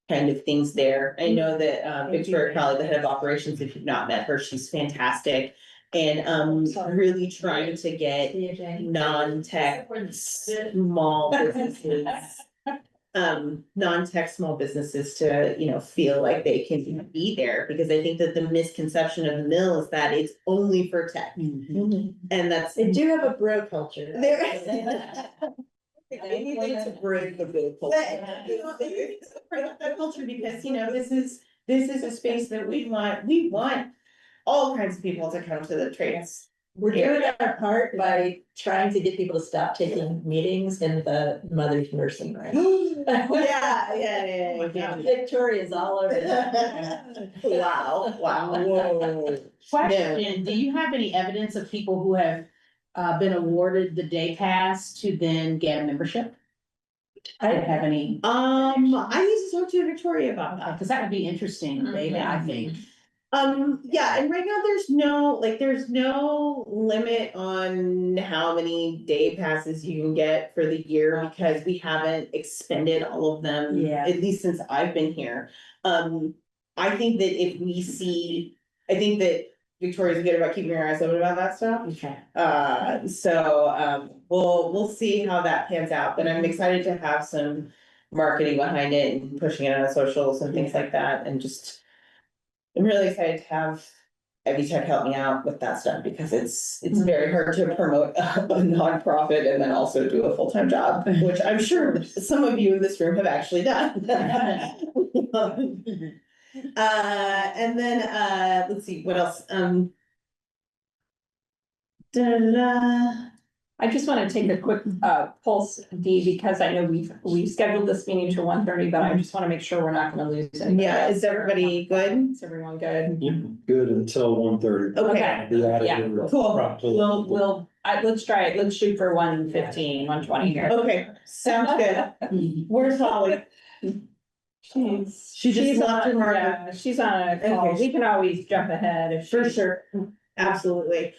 kind of things there. I know that Victoria Crowley, the head of operations, if you've not met her, she's fantastic. And really trying to get non-tech small businesses. Non-tech small businesses to, feel like they can be there, because I think that the misconception of the mill is that it's only for tech. And that's. They do have a bro culture. They need to bring the big culture. They need to bring up that culture, because, this is a space that we want all kinds of people to come to the trades. We're doing our part by trying to get people to stop taking meetings in the mother's nursing room. Yeah. Victoria's all over that. Wow. Whoa. Question, do you have any evidence of people who have been awarded the day pass to then get a membership? I don't have any, I need to talk to Victoria about that. because that would be interesting, maybe, I think. Yeah, and right now there's no limit on how many day passes you can get for the year, because we haven't expended all of them. Yeah. At least since I've been here. I think that Victoria's good about keeping her eyes open about that stuff. Okay. We'll see how that pans out, but I'm excited to have some marketing behind it and pushing it on socials and things like that, and just. I'm really excited to have Ivy Tech help me out with that stuff, because it's very hard to promote a nonprofit and then also do a full-time job, which I'm sure some of you in this room have actually done. And then, let's see, what else? I just want to take a quick pulse, Dee, because I know we've scheduled this meeting to 1:30, but I just want to make sure we're not going to lose anybody. Yeah, is everybody good? Is everyone good? Good until 1:30. Okay, Yeah, cool. Let's try it. Let's shoot for 1:15, 1:20 here. Okay, sounds good. Where's Holly? She just left her marker. Yeah, she's on a call. Okay. We can always jump ahead if For she's. sure, absolutely.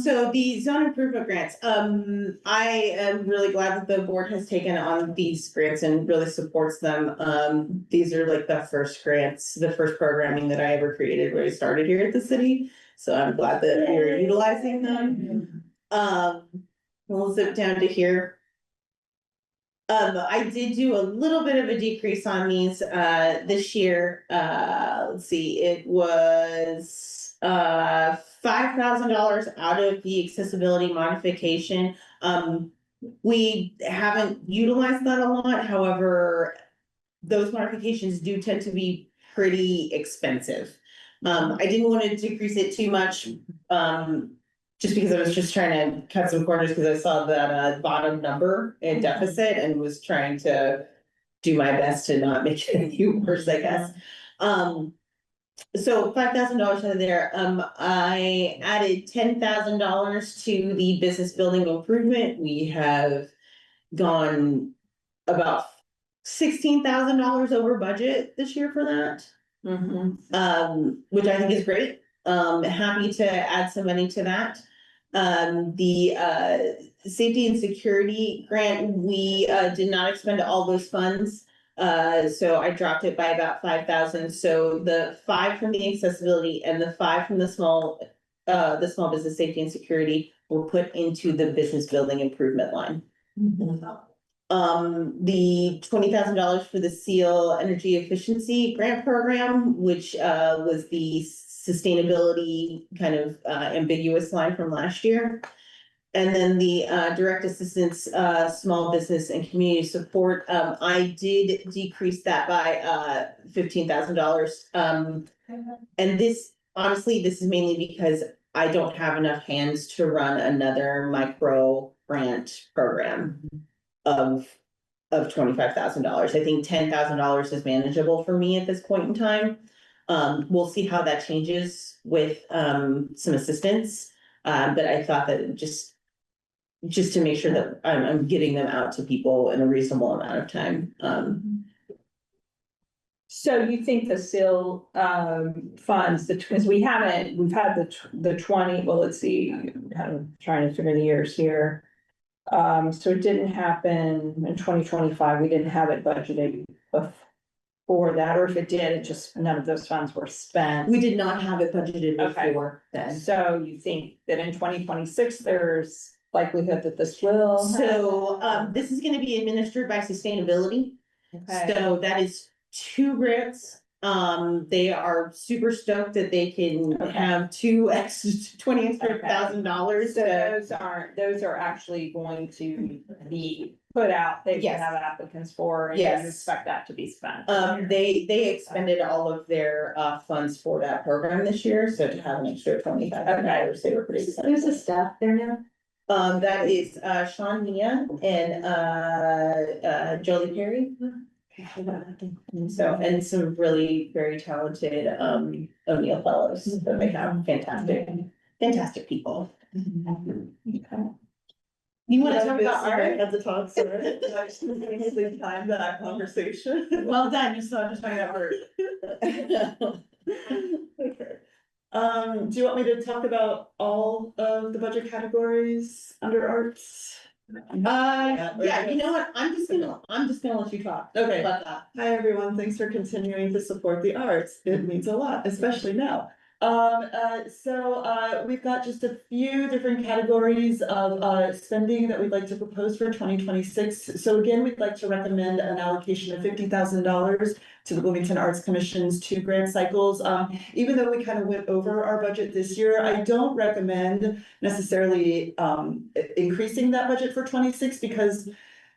So the zone improvement grants, I am really glad that the board has taken on these grants and really supports them. These are like the first grants, the first programming that I ever created when I started here at the city. So I'm glad that we're utilizing them. We'll zip down to here. I did do a little bit of a decrease on these, this year. Let's see, it was, $5,000 out of the accessibility modification. We haven't utilized that a lot, however, those modifications do tend to be pretty expensive. I didn't want to decrease it too much, just because I was just trying to cut some corners, because I saw that, bottom number in deficit and was trying to do my best to not make it any worse, I guess. So $5,000 out of there, I added $10,000 to the business building improvement. We have gone about $16,000 over budget this year for that. Which I think is great. Happy to add some money to that. The safety and security grant, we did not expend all those funds. So I dropped it by about 5,000. So the 5 from the accessibility and the 5 from the small business safety and security were put into the business building improvement line. The $20,000 for the SEAL Energy Efficiency Grant Program, which was the sustainability kind of ambiguous line from last year. And then the direct assistance, small business and community support, I did decrease that by $15,000. And this, honestly, this is mainly because I don't have enough hands to run another micro grant program of $25,000. I think $10,000 is manageable for me at this point in time. We'll see how that changes with some assistance. But I thought that just to make sure that I'm getting them out to people in a reasonable amount of time. So you think the SIL funds, because we've had the 20, well, let's see, I'm trying to figure the years here. So it didn't happen in 2025, we didn't have it budgeted before that, or if it did, it just, none of those funds were spent. We did not have it budgeted Okay. before then. So you think that in 2026, there's likelihood that this will? So, this is gonna be administered by sustainability. Okay. So that is 2 grants. They are super stoked that they can Okay. have $20,000. So those are actually going to be put out, they can Yes. have applicants for, and Yes. you expect that to be spent. They expended all of their funds for that program this year, so to have an extra $20,000, they were pretty excited. Who's the staff there now? That is Sean Mia and Jolie Perry. So, and some really very talented O'Neill fellows, so they have fantastic people. You wanna talk about art? At the top, sorry. Actually, time that conversation. Well done, you saw just talking about art. Okay. Do you want me to talk about all of the budget categories under arts? Yeah, you know what, I'm just gonna let you talk. Okay. About that. Hi, everyone. Thanks for continuing to support the arts. It means a lot, especially now. We've got just a few different categories of spending that we'd like to propose for 2026. So again, we'd like to recommend an allocation of $50,000 to the Bloomington Arts Commission's 2 grant cycles. Even though we kind of went over our budget this year, I don't recommend necessarily increasing that budget for 26, because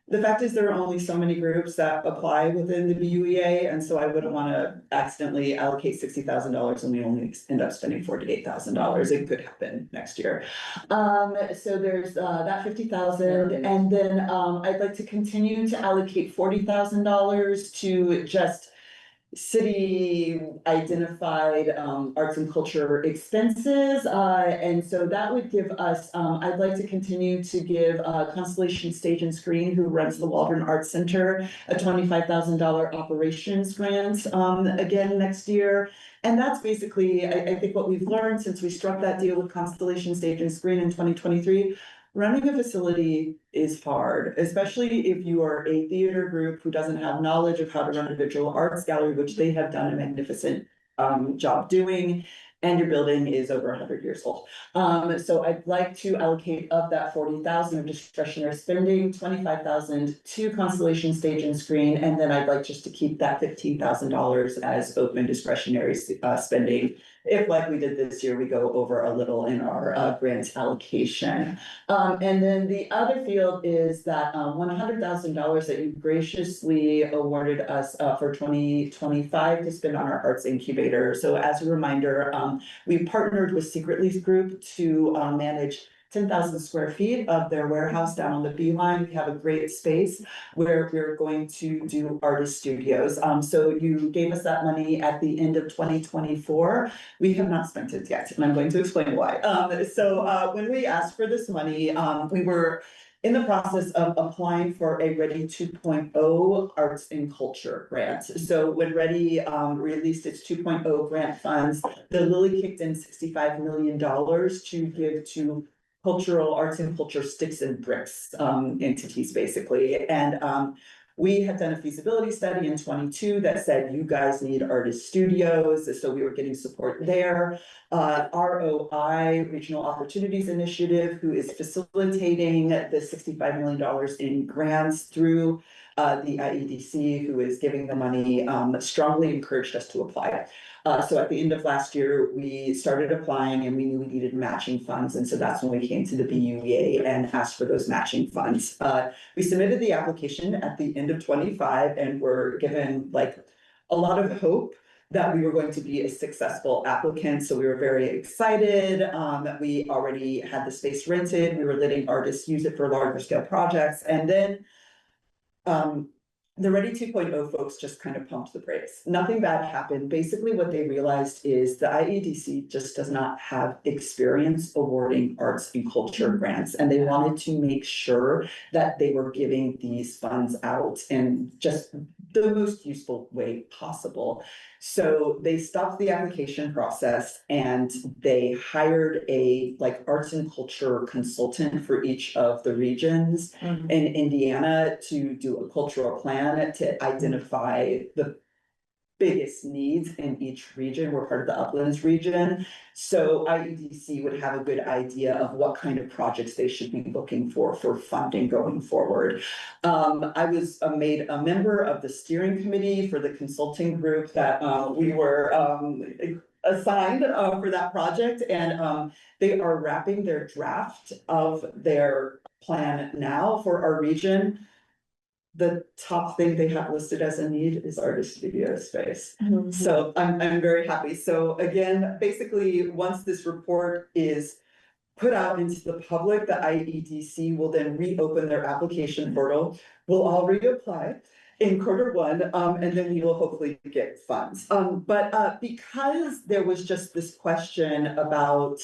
the fact is there are only so many groups that apply within the BUEA, and so I wouldn't want to accidentally allocate $60,000 and we only end up spending $48,000. It could happen next year. So there's that $50,000, and then I'd like to continue to allocate $40,000 to just city identified arts and culture expenses, and so that would give us, I'd like to continue to give Constellation Stage and Screen, who runs the Waldron Arts Center, a $25,000 operations grant again next year. And that's basically, I think what we've learned since we struck that deal with Constellation Stage and Screen in 2023. Running a facility is hard, especially if you are a theater group who doesn't have knowledge of how to run a visual arts gallery, which they have done a magnificent job doing, and your building is over 100 years old. So I'd like to allocate of that 40,000 of discretionary spending, 25,000 to Constellation Stage and Screen, and then I'd like just to keep that $15,000 as open discretionary spending if like we did this year, we go over a little in our grant allocation. And then the other field is that $100,000 that you graciously awarded us for 2025 to spend on our arts incubator. So as a reminder, we partnered with Secret Lease Group to manage 10,000 square feet of their warehouse down on the Beeline. We have a great space where we're going to do artist studios. So you gave us that money at the end of 2024. We have not spent it yet, and I'm going to explain why. When we asked for this money, we were in the process of applying for a Ready 2.0 arts and culture grant. So when Ready released its 2.0 grant funds, the Lily kicked in $65 million to give to cultural arts and culture sticks and bricks entities basically. And we had done a feasibility study in 22 that said you guys need artist studios, so we were getting support there. ROI, Regional Opportunities Initiative, who is facilitating the $65 million in grants through the IEDC, who is giving the money, strongly encouraged us to apply. So at the end of last year, we started applying and we knew we needed matching funds. And so that's when we came to the BUEA and asked for those matching funds. We submitted the application at the end of 25 and were given like a lot of hope that we were going to be a successful applicant. So we were very excited that we already had the space rented. We were letting artists use it for larger scale projects. And then the Ready 2.0 folks just kind of pumped the brakes. Nothing bad happened. Basically, what they realized is the IEDC just does not have experience awarding arts and culture grants. And they wanted to make sure that they were giving these funds out in just the most useful way possible. So they stopped the application process and they hired a like arts and culture consultant for each of the regions in Indiana to do a cultural plan to identify the biggest needs in each region. We're part of the Uplands region. So IEDC would have a good idea of what kind of projects they should be looking for funding going forward. I was made a member of the steering committee for the consulting group that we were assigned for that project. And they are wrapping their draft of their plan now for our region. The top thing they have listed as a need is artist studio space. So I'm very happy. So again, basically, once this report is put out into the public, the IEDC will then reopen their application portal. We'll all reapply in Q1, and then we will hopefully get funds. But because there was just this question about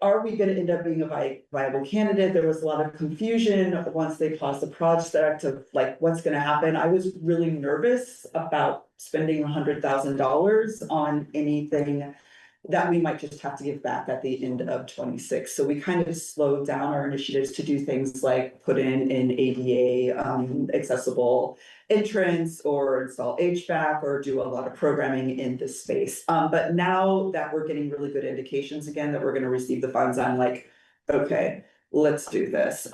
are we gonna end up being a viable candidate? There was a lot of confusion once they paused the project of like, what's gonna happen? I was really nervous about spending $100,000 on anything that we might just have to give back at the end of 26. So we kind of slowed down our initiatives to do things like put in an ADA accessible entrance or install HVAC or do a lot of programming in this space. But now that we're getting really good indications again that we're going to receive the funds, I'm like, okay, let's do this.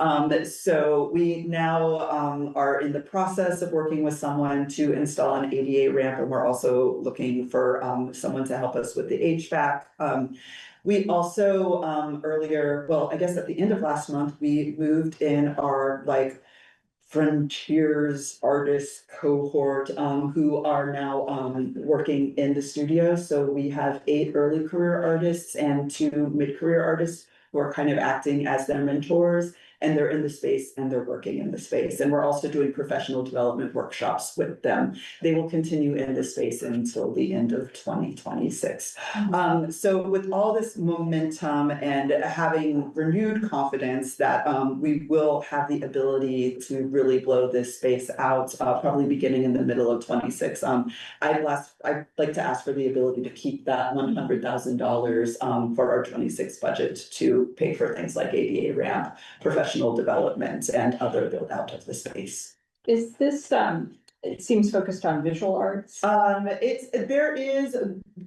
So we now are in the process of working with someone to install an ADA ramp, and we're also looking for someone to help us with the HVAC. We also earlier, well, I guess at the end of last month, we moved in our like Frontiers artist cohort who are now working in the studio. So we have 8 early career artists and 2 mid-career artists who are kind of acting as their mentors, and they're in the space and they're working in the space. And we're also doing professional development workshops with them. They will continue in this space until the end of 2026. So with all this momentum and having renewed confidence that we will have the ability to really blow this space out, probably beginning in the middle of 26. I'd like to ask for the ability to keep that $100,000 for our 26 budget to pay for things like ADA ramp, professional development, and other build out of the space. Is this, it seems focused on visual arts?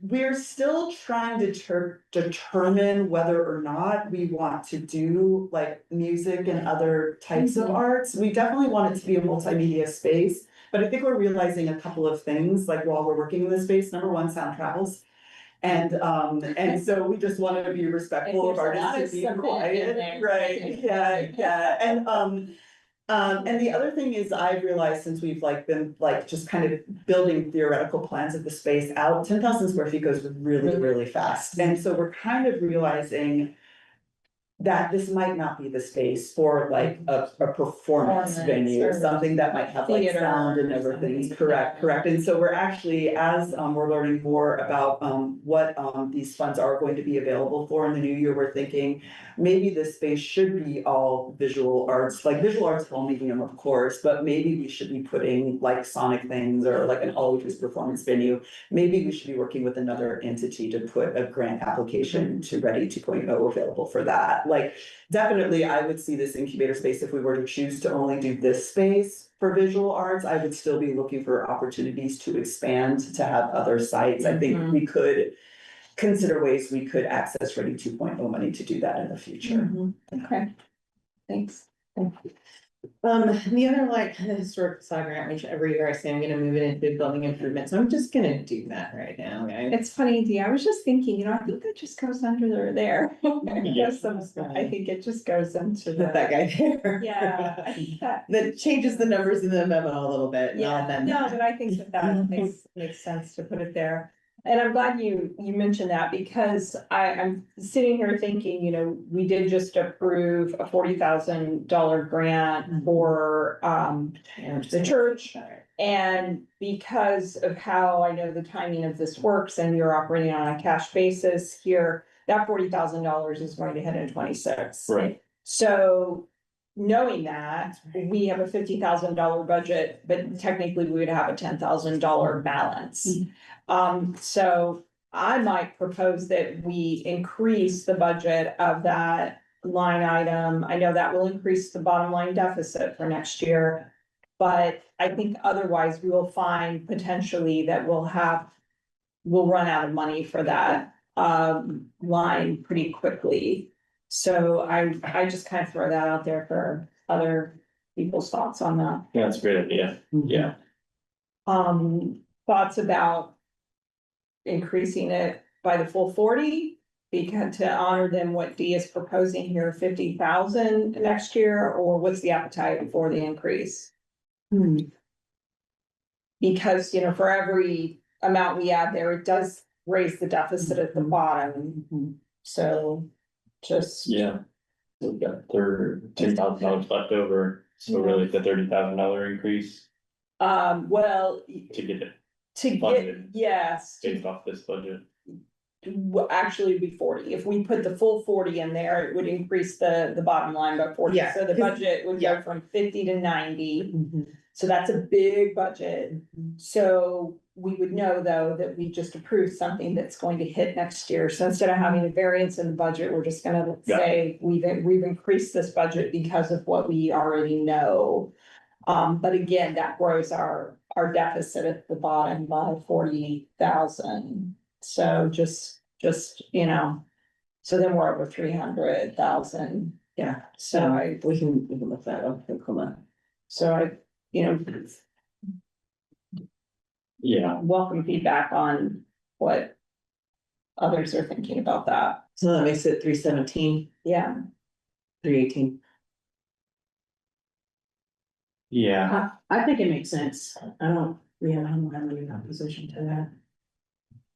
We're still trying to determine whether or not we want to do like music and other types of arts. We definitely want it to be a multimedia space, but I think we're realizing a couple of things, like while we're working in this space. Number one, sound travels. And so we just wanted to be respectful of And there's a lot artists of to be cement in quiet, there. right, yeah, and the other thing is I've realized since we've like been like just kind of building theoretical plans of the space out, 10,000 square feet goes really, really fast. And so we're kind of realizing that this might not be the space for like a performance Performance venue, or something that might have like theater sound and or everything, something. correct. And so we're actually, as we're learning more about what these funds are going to be available for in the new year, we're thinking maybe this space should be all visual arts, like visual arts whole medium, of course, but maybe we should be putting like sonic things or like an all ages performance venue. Maybe we should be working with another entity to put a grant application to Ready 2.0 available for that. Like, definitely, I would see this incubator space, if we were to choose to only do this space for visual arts, I would still be looking for opportunities to expand, to have other sites. I think we could consider ways we could access Ready 2.0 money to do that in the future. Okay, thanks. The other like the historic facade grant, which every year I say I'm gonna move it into building improvement, so I'm just gonna do that right now, guys. It's funny, Dee, I was just thinking, I think that just goes under there. Yeah. I think it just goes into Put that guy there. Yeah, I think that, That changes the numbers in the memo a little bit, and I'll yeah, amend no, that. but I think that makes sense to put it there. And I'm glad you mentioned that because I'm sitting here thinking, we did just approve a $40,000 grant for the church. And because of how I know the timing of this works and you're operating on a cash basis here, that $40,000 is going to hit in 26. Right. So knowing that, we have a $50,000 budget, but technically we would have a $10,000 balance. So I might propose that we increase the budget of that line item. I know that will increase the bottom line deficit for next year. But I think otherwise we will find potentially that we'll run out of money for that line pretty quickly. So I just kind of throw that out there for other people's thoughts on that. Yeah, that's a great idea. Yeah. Thoughts about increasing it by the full 40? Because to honor them, what Dee is proposing here, 50,000 next year, or what's the appetite for the increase? Because, for every amount we add there, it does raise the deficit at the bottom. So just. Yeah. We've got $10,000 left over, so really it's a $30,000 increase Well, to get it to based off this budget. Actually it'd be 40. If we put the full 40 in there, it would increase the bottom line by 40. Yeah, So the 'cause- budget would go from 50 to 90. Mm-hmm. So that's a big budget. So we would know though that we just approved something that's going to hit next year. So instead of having a variance in the budget, we're just gonna say we've increased this budget because of what we already know. But again, that grows our deficit at the bottom by 40,000. So just, so then we're over 300,000. Yeah, So we can look that up, come on. So Yeah, welcome feedback on what others are thinking about that. So that makes it 317, Yeah, 318. yeah, I think it makes sense. I don't have any opposition to that.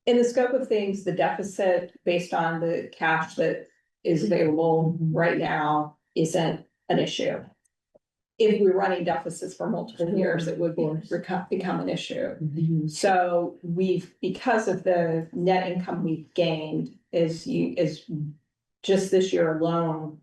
in the scope of things, the deficit based on the cash that is available right now isn't an issue. If we're running deficits for multiple years, it would become an issue. So because of the net income we've gained is just this year alone,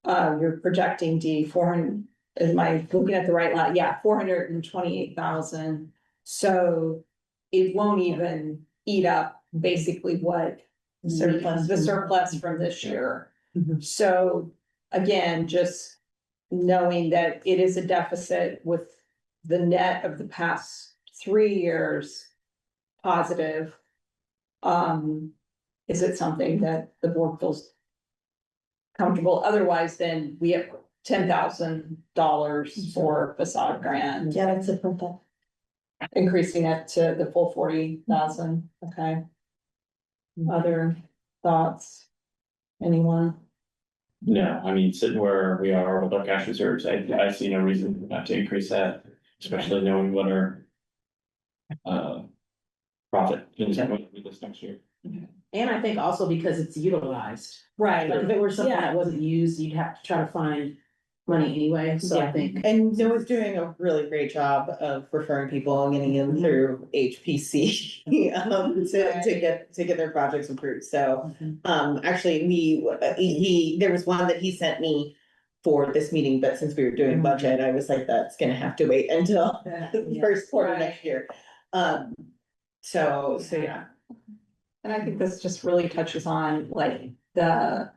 you're projecting 400, am I looking at the right line? Yeah, 428,000. So it won't even eat up basically what the surplus from this year. So again, just knowing that it is a deficit with the net of the past 3 years positive. Is it something that the board feels comfortable? Otherwise, then we have $10,000 for facade grant, Yeah, that's a perfect. increasing it to the full 40,000, okay? Other thoughts? Anyone? No, I mean, sitting where we are with our cash reserves, I see no reason not to increase that, especially knowing what our. Profit is going to be this next year. And I think also because it's utilized, Right. like if it were something Yeah. that wasn't used, you'd have to try to find money anyway, so I Yeah. think. And Noah's doing a really great job of referring people and getting them through HPC, to get their projects approved, so. Actually, there was one that he sent me for this meeting, but since we were doing budget, I was like, that's gonna have to wait until the first quarter Right. next year. So yeah. And I think this just really touches on like the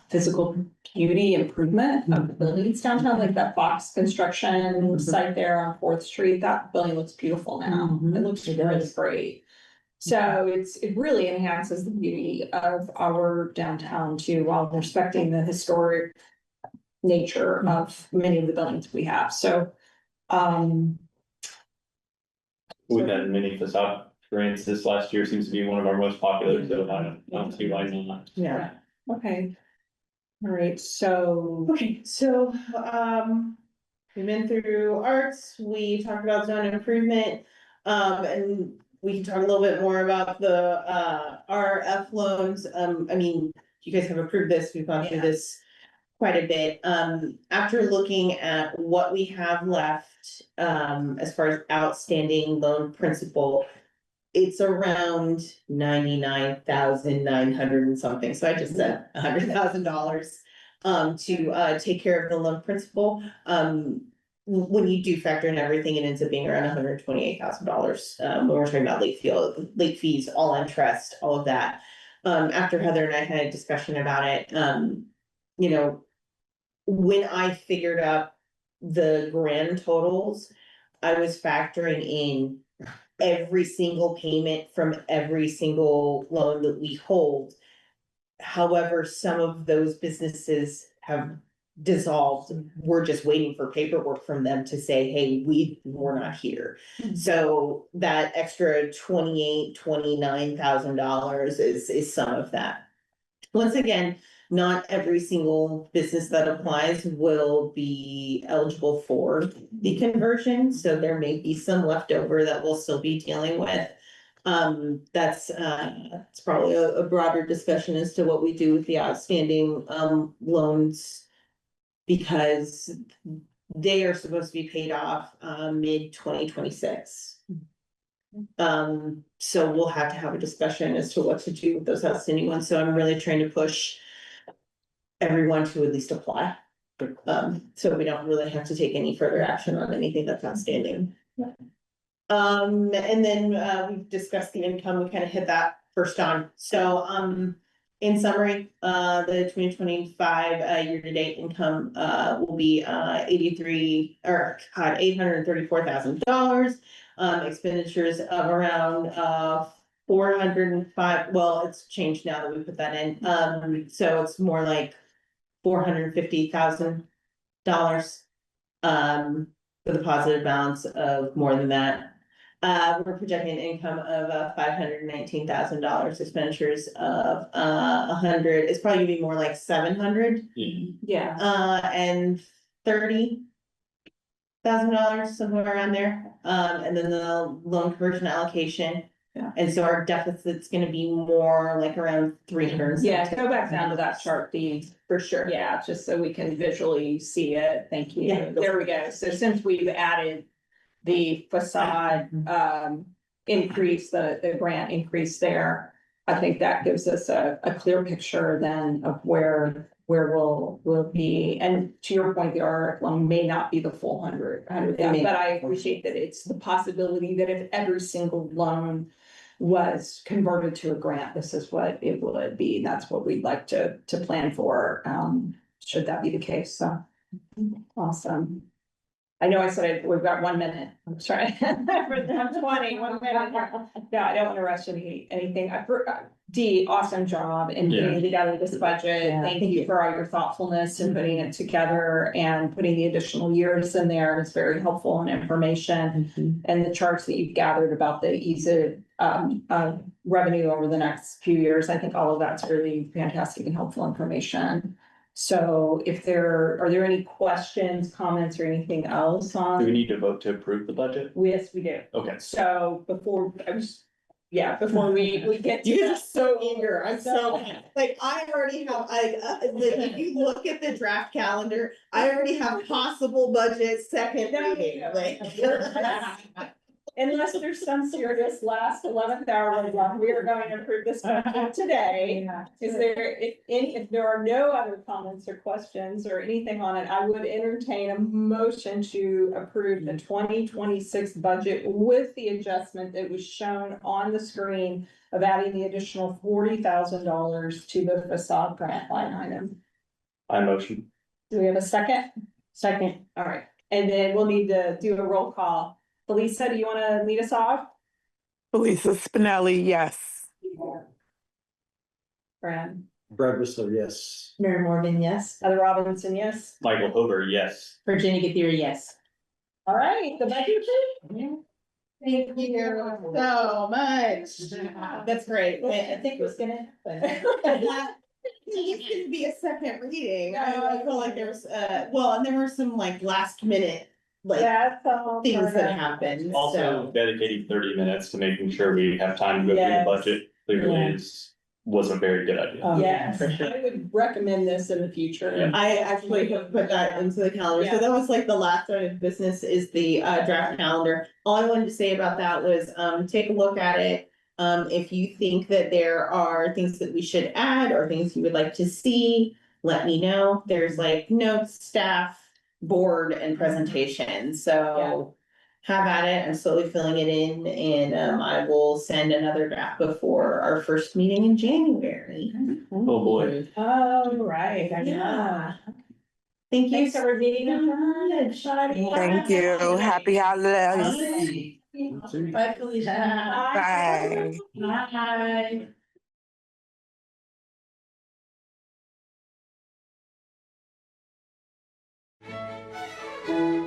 physical beauty improvement of the buildings downtown, like that box construction site there on Fourth Street. That building looks beautiful now. It looks really great. So it really enhances the beauty of our downtown too, while respecting the historic nature of many of the buildings we have. So, We've had many facade grants this last year, seems to be one of our most popular, so I don't see why not. Yeah. okay. All right, so. Okay, so, we've been through arts, we talked about zone improvement, and we can talk a little bit more about the, RF loans. I mean, you guys have approved this, we've gone through this quite a bit. After looking at what we have left, as far as outstanding loan principal, it's around 99,900 and something, so I just said $100,000 to take care of the loan principal. When you do factor in everything, it ends up being around $128,000, when we're talking about late fees, all interest, all of that. After Heather and I had a discussion about it, you know, when I figured up the grand totals, I was factoring in every single payment from every single loan that we hold. However, some of those businesses have dissolved. We're just waiting for paperwork from them to say, hey, we're not here. So that extra $29,000 is some of that. Once again, not every single business that applies will be eligible for the conversion, so there may be some leftover that we'll still be dealing with. That's it's probably a broader discussion as to what we do with the outstanding loans. Because they are supposed to be paid off mid-2026. So we'll have to have a discussion as to what to do with those outstanding ones, so I'm really trying to push everyone to at least apply. So we don't really have to take any further action on anything that's outstanding. And then we've discussed the income, we kind of hit that first on, so in summary, the 2025 year-to-date income will be $834,000. Expenditures of around 405, well, it's changed now that we put that in, so it's more like $450,000. With a positive balance of more than that. We're projecting an income of $519,000, expenditures of 100, it's probably gonna be more like 700. Yeah. And $30,000, somewhere around there, and then the loan conversion allocation. Yeah. And so our deficit's gonna be more like around 300. Yeah, go back down to that chart, B. For sure. Yeah, just so we can visually see it. Thank you. Yeah. There we go. So since we've added the facade increase, the grant increase there, I think that gives us a clear picture then of where we'll be. And to your point, the RF loan may not be the full 100, but I appreciate that it's the possibility that if every single loan was converted to a grant, this is what it would be. That's what we'd like to plan for, should that be the case, so. Awesome. I know I said we've got 1 minute, I'm sorry, I'm 20, 1 minute. No, I don't want to rush anything. Dee, awesome job in Yeah. putting together this budget. Yeah, Thank you for all your thoughtfulness in putting it together and putting the additional years in there. It's very helpful and information. And the charts that you've gathered about the ease of revenue over the next few years, I think all of that's really fantastic and helpful information. So are there any questions, comments, or anything else Do we on? need to vote to approve the budget? Yes, we do. Okay. So before we get to You guys are that. so eager, I'm so, like, I already have, if you look at the draft calendar, I already have possible budget second reading, like. Unless there's some serious last 11th hour, we are going to approve this budget today. If there are no other comments or questions or anything on it, I would entertain a motion to approve the 2026 budget with the adjustment that was shown on the screen of adding the additional $40,000 to the facade grant line item. I motion. Do we have a second? Second, all right, and then we'll need to do a roll call. Felisa, do you want to lead us off? Felisa Spinelli, yes. Brad, Brad Whistler, yes. Mary Morgan, yes. Heather Robinson, yes. Michael Hover, yes. Virginia Gatheri, yes. All right, the budget. Thank you so much. That's great. I think was gonna happen. It's gonna be a second reading. I feel like there's, well, and there were some like last minute, like, That's all. things that happened, Also so. dedicating 30 minutes to making sure we have time to go through the Yes. budget clearly was a very good idea. Yes, I would recommend this in the future. I actually have put that into the calendar, so that was like the last order of business is the draft calendar. All I wanted to say about that was, take a look at it. If you think that there are things that we should add or things you would like to see, let me know. There's like notes, staff, board and presentation, so. Have at it, I'm slowly filling it in and I will send another draft before our first meeting in January. Oh, boy. All right, Yeah. Thank you Thanks so for meeting. much. Thank you. Happy holidays. Bye, Felicia. Bye. Bye.